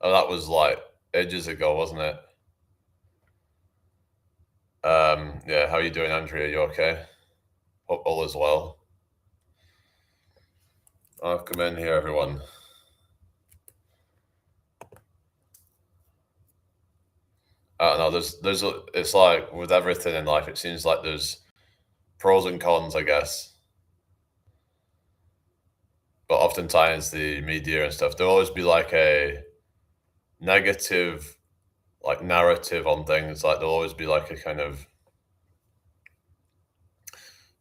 Oh, that was like ages ago, wasn't it? Yeah. How you doing, Andrea? You okay? Hope all is well. Oh, come in here, everyone. I don't know. It's like with everything in life, it seems like there's pros and cons, I guess. But oftentimes the media and stuff, there'll always be like a negative, like narrative on things. Like there'll always be like a kind of,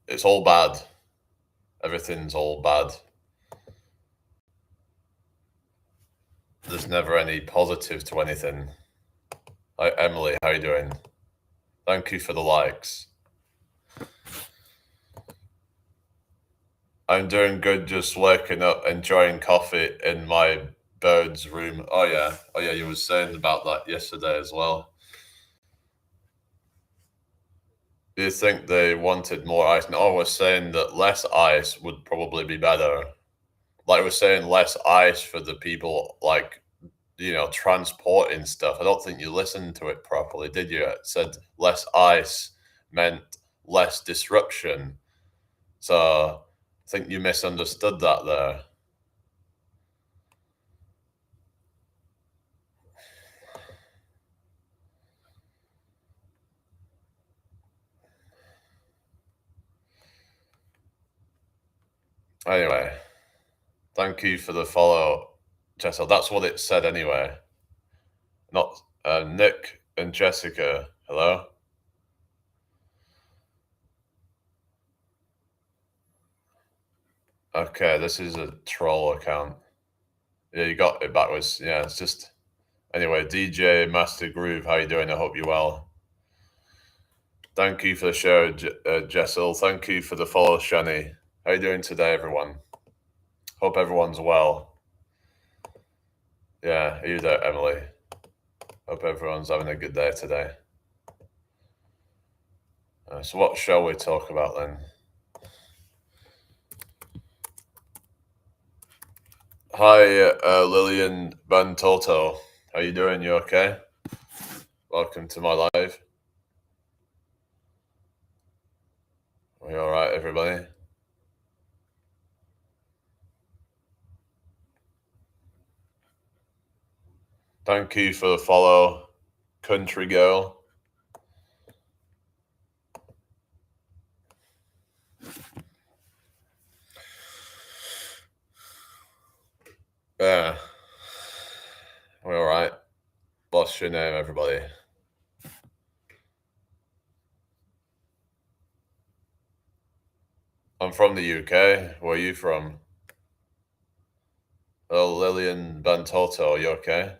it's all bad. Everything's all bad. There's never any positive to anything. Hi, Emily. How you doing? Thank you for the likes. I'm doing good, just waking up, enjoying coffee in my bird's room. Oh yeah, you were saying about that yesterday as well. Do you think they wanted more ice? No, I was saying that less ice would probably be better. Like I was saying, less ice for the people, like, transporting stuff. I don't think you listened to it properly, did you? It said less ice meant less disruption. So I think you misunderstood that there. Anyway, thank you for the follow, Jessica. That's what it said anyway. Not Nick and Jessica. Hello. Okay, this is a troll account. Yeah, you got it backwards. Yeah, it's just anyway. DJ Master Groove, how you doing? I hope you're well. Thank you for the show, Jessel. Thank you for the follow, Shani. How you doing today, everyone? Hope everyone's well. Yeah, are you there, Emily? Hope everyone's having a good day today. So, what shall we talk about then? Hi, Lillian Bantoto. How you doing? You okay? Welcome to my live. Are you all right, everybody? Thank you for the follow, country girl. Yeah, we're all right. What's your name, everybody? I'm from the UK. Where are you from? Oh, Lillian Bantoto, are you okay?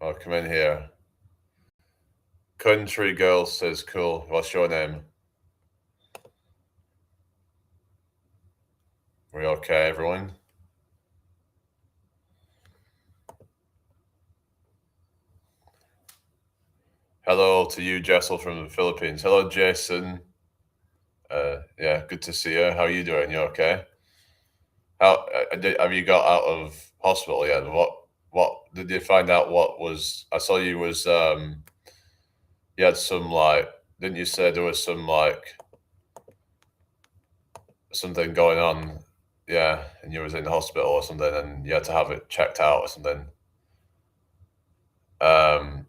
Oh, come in here. Country girl says cool. What's your name? Are we okay, everyone? Hello to you, Jessel from the Philippines. Hello, Jason. Yeah, good to see you. How are you doing? You okay? How have you got out of hospital yet? What did you find out? What was I saw you was you had some like didn't you say there was some like something going on? Yeah, and you was in the hospital or something, and you had to have it checked out or something. Um,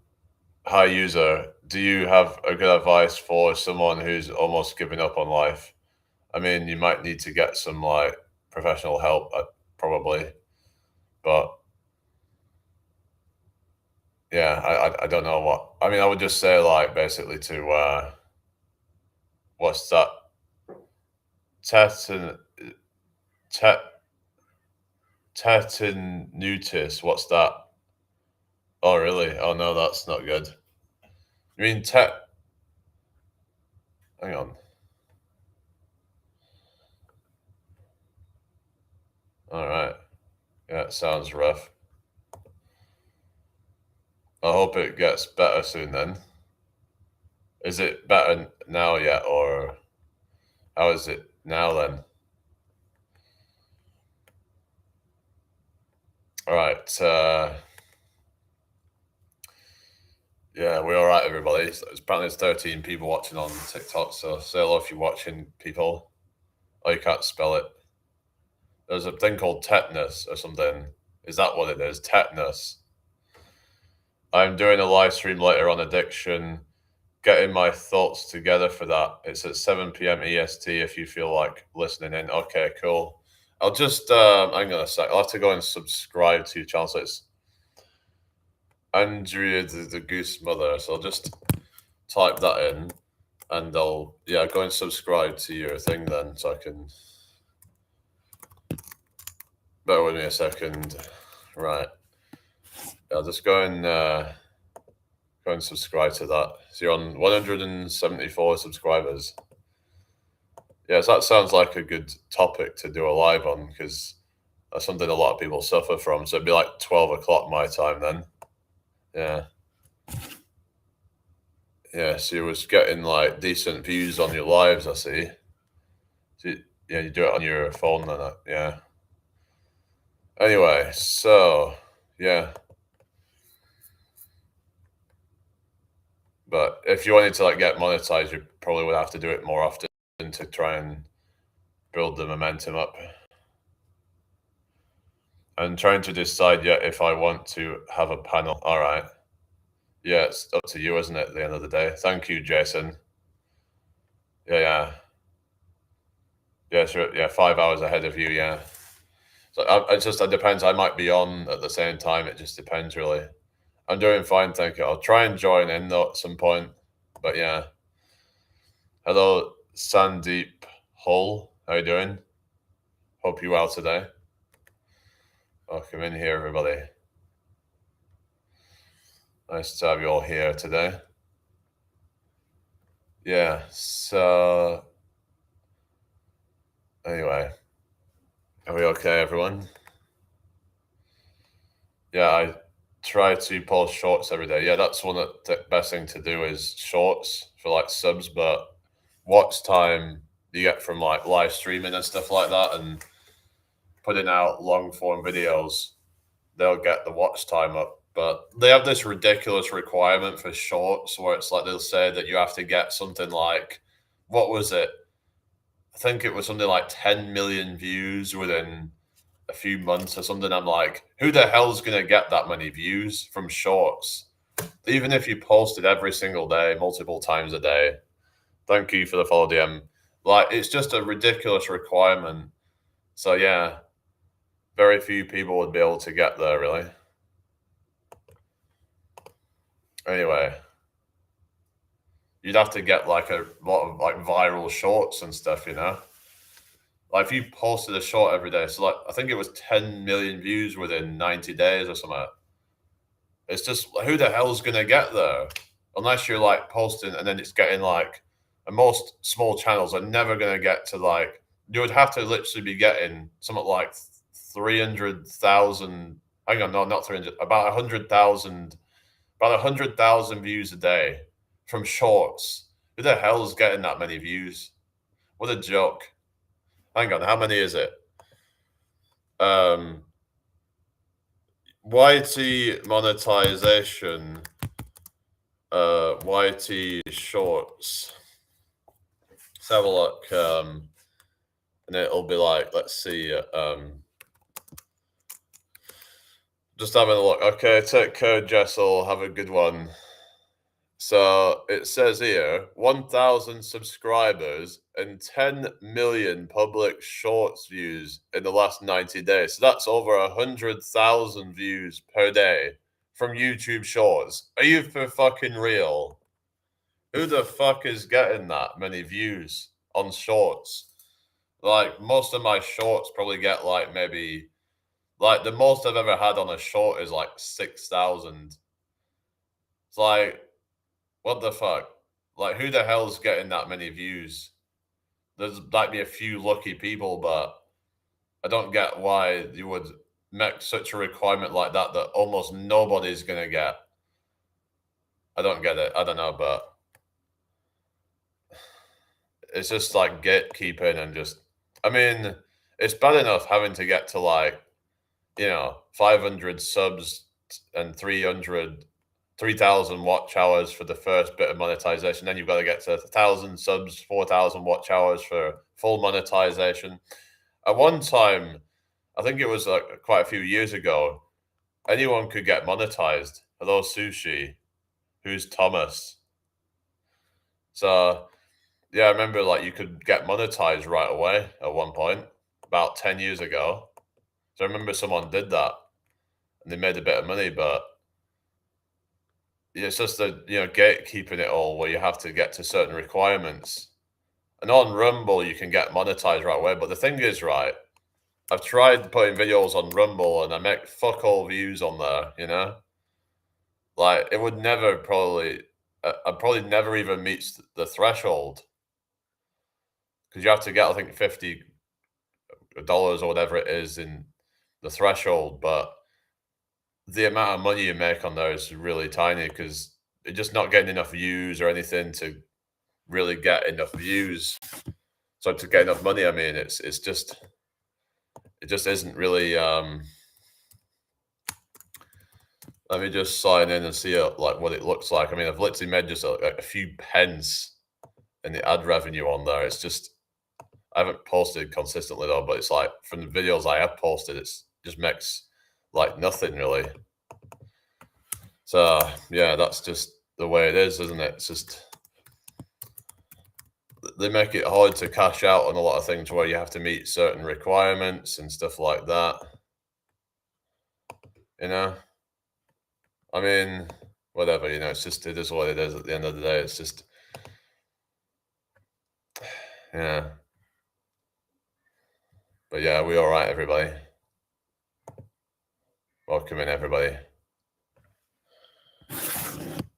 Hi, user. Do you have a good advice for someone who's almost giving up on life? I mean, you might need to get some like professional help, probably, but yeah, I don't know what. I mean, I would just say like basically to what's that? Tetan tet tetanitis. What's that? Oh, really? Oh no, that's not good. You mean tet? Hang on. All right. Yeah, it sounds rough. I hope it gets better soon then. Is it better now yet, or how is it now then? All right. Yeah, we're all right, everybody. Apparently, there's 13 people watching on TikTok, so say hello if you're watching, people. Oh, you can't spell it. There's a thing called tetanus or something. Is that what it is? Tetanus. I'm doing a live stream later on addiction, getting my thoughts together for that. It's at 7 p.m. EST if you feel like listening in. Okay, cool. I'll just, hang on a sec. I'll have to go and subscribe to your channel. So it's Andrea the Goose Mother. So I'll just type that in and I'll, yeah, go and subscribe to your thing then so I can, bear with me a second. Right. I'll just go and subscribe to that. So you're on 174 subscribers. Yes, that sounds like a good topic to do a live on because that's something a lot of people suffer from. So it'd be like 12 o'clock my time then. Yeah. Yeah. So you was getting like decent views on your lives, I see. So yeah, you do it on your phone then. Yeah. Anyway, so yeah. But if you wanted to like get monetized, you probably would have to do it more often to try and build the momentum up. I'm trying to decide yet if I want to have a panel. All right. Yeah, it's up to you, isn't it, at the end of the day? Thank you, Jason. Yeah, yeah. Yeah, sure. Yeah, 5 hours ahead of you, yeah. So it just it depends. I might be on at the same time. It just depends, really. I'm doing fine, thank you. I'll try and join in though at some point. But yeah. Hello, Sandeep Hull. How you doing? Hope you're well today. Welcome in here, everybody. Nice to have you all here today. Yeah, so anyway, are we okay, everyone? Yeah, I try to post shorts every day. Yeah, that's one of the best thing to do is shorts for like subs, but watch time you get from like live streaming and stuff like that and putting out long form videos, they'll get the watch time up. But they have this ridiculous requirement for shorts where it's like they'll say that you have to get something like what was it? I think it was something like 10 million views within a few months or something. I'm like, who the hell's gonna get that many views from shorts? Even if you posted every single day, multiple times a day. Thank you for the follow DM. Like, it's just a ridiculous requirement. So yeah, very few people would be able to get there, really. Anyway, you'd have to get like a lot of like viral shorts and stuff, you know? Like if you posted a short every day, so like I think it was 10 million views within 90 days or something. It's just who the hell's gonna get there? Unless you're like posting and then it's getting like, and most small channels are never gonna get to like, you would have to literally be getting something like 300,000, hang on, no, not 300, about 100,000, about 100,000 views a day from shorts. Who the hell's getting that many views? What a joke. Hang on, how many is it? Um, YT monetization, YT shorts. Let's have a look. And it'll be like, let's see, just having a look. Okay, take care, Jessel. Have a good one. So it says here 1,000 subscribers and 10 million public shorts views in the last 90 days. So that's over 100,000 views per day from YouTube Shorts. Are you for fucking real? Who the fuck is getting that many views on shorts? Like most of my shorts probably get like maybe, like the most I've ever had on a short is like 6,000. It's like, what the fuck? Like, who the hell's getting that many views? There's might be a few lucky people, but I don't get why you would make such a requirement like that that almost nobody's gonna get. I don't get it. I don't know, but it's just like gatekeeping and just, I mean, it's bad enough having to get to like, 500 subs and 3,000 watch hours for the first bit of monetization. Then you've got to get to 1,000 subs, 4,000 watch hours for full monetization. At one time, I think it was like quite a few years ago, anyone could get monetized. Hello, Sushi. Who's Thomas? So, yeah, I remember like you could get monetized right away at one point, about 10 years ago. So I remember someone did that and they made a bit of money, but it's just the gatekeeping it all where you have to get to certain requirements. And on Rumble you can get monetized right away. But the thing is, right, I've tried putting videos on Rumble and I make fuck all views on there. Like it would never probably, I'd probably never even meet the threshold because you have to get I think $50 or whatever it is in the threshold. But the amount of money you make on there is really tiny because you're just not getting enough views or anything to really get enough views. So to get enough money, I mean, it's just, it just isn't really. Let me just sign in and see like what it looks like. I mean, I've literally made just a few pence in the ad revenue on there. It's just, I haven't posted consistently though, but it's like from the videos I have posted, it's just makes like nothing really. So yeah, that's just the way it is, isn't it? It's just they make it hard to cash out on a lot of things where you have to meet certain requirements and stuff like that. I mean, whatever, it's just, it is what it is at the end of the day. It's just, yeah. But yeah, we all right, everybody? Welcome in, everybody.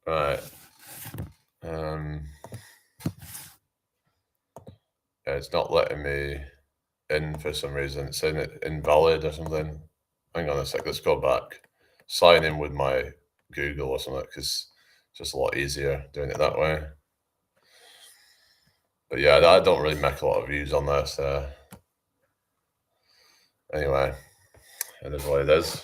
All right. Yeah, it's not letting me in for some reason. It's saying it invalid or something. Hang on a sec. Let's go back. Sign in with my Google or something because it's just a lot easier doing it that way. But yeah, I don't really make a lot of views on there. So anyway, it is what it is.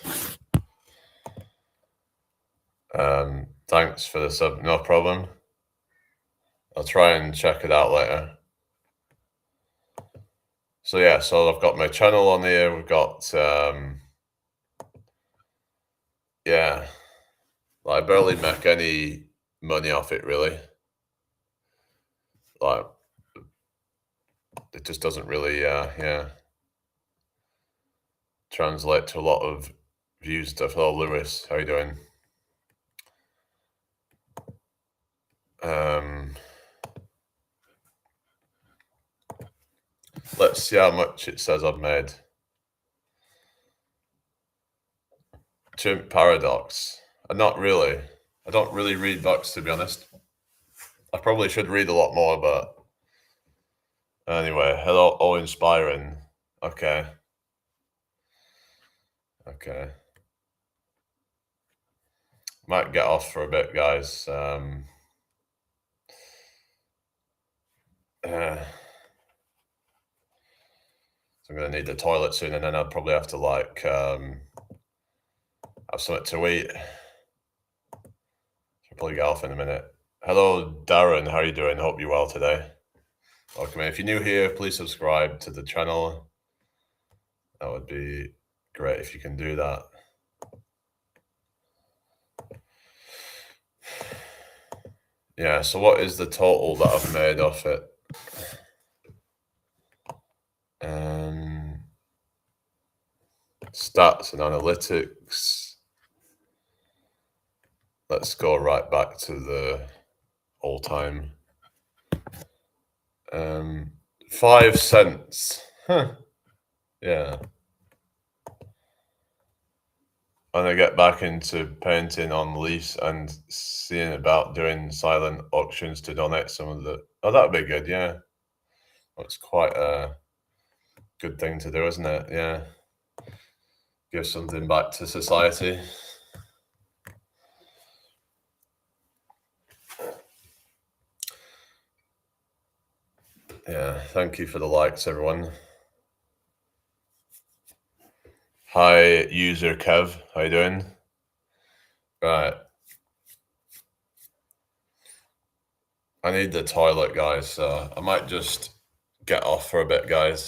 Thanks for the sub. No problem. I'll try and check it out later. So yeah, so I've got my channel on here. We've got yeah, I barely make any money off it really. Like it just doesn't really translate to a lot of views and stuff. Hello, Lewis. How you doing? Let's see how much it says I've made. Chimp Paradox. Not really. I don't really read books, to be honest. I probably should read a lot more, but anyway, hello, all inspiring. Okay, okay. Might get off for a bit, guys. Uh, so I'm gonna need the toilet soon, and then I'll probably have to like have something to eat. I'll probably get off in a minute. Hello, Darren. How are you doing? Hope you're well today. Welcome in. If you're new here, please subscribe to the channel. That would be great if you can do that. Yeah, so what is the total that I've made off it? Stats and analytics. Let's go right back to the all time. 5 cents. Huh. Yeah. When I get back into painting on lease and seeing about doing silent auctions to donate some of the. Oh, that'd be good. Yeah. That's quite a good thing to do, isn't it? Yeah. Give something back to society. Yeah. Thank you for the likes, everyone. Hi, user Kev. How you doing? Right. I need the toilet, guys. So I might just get off for a bit, guys.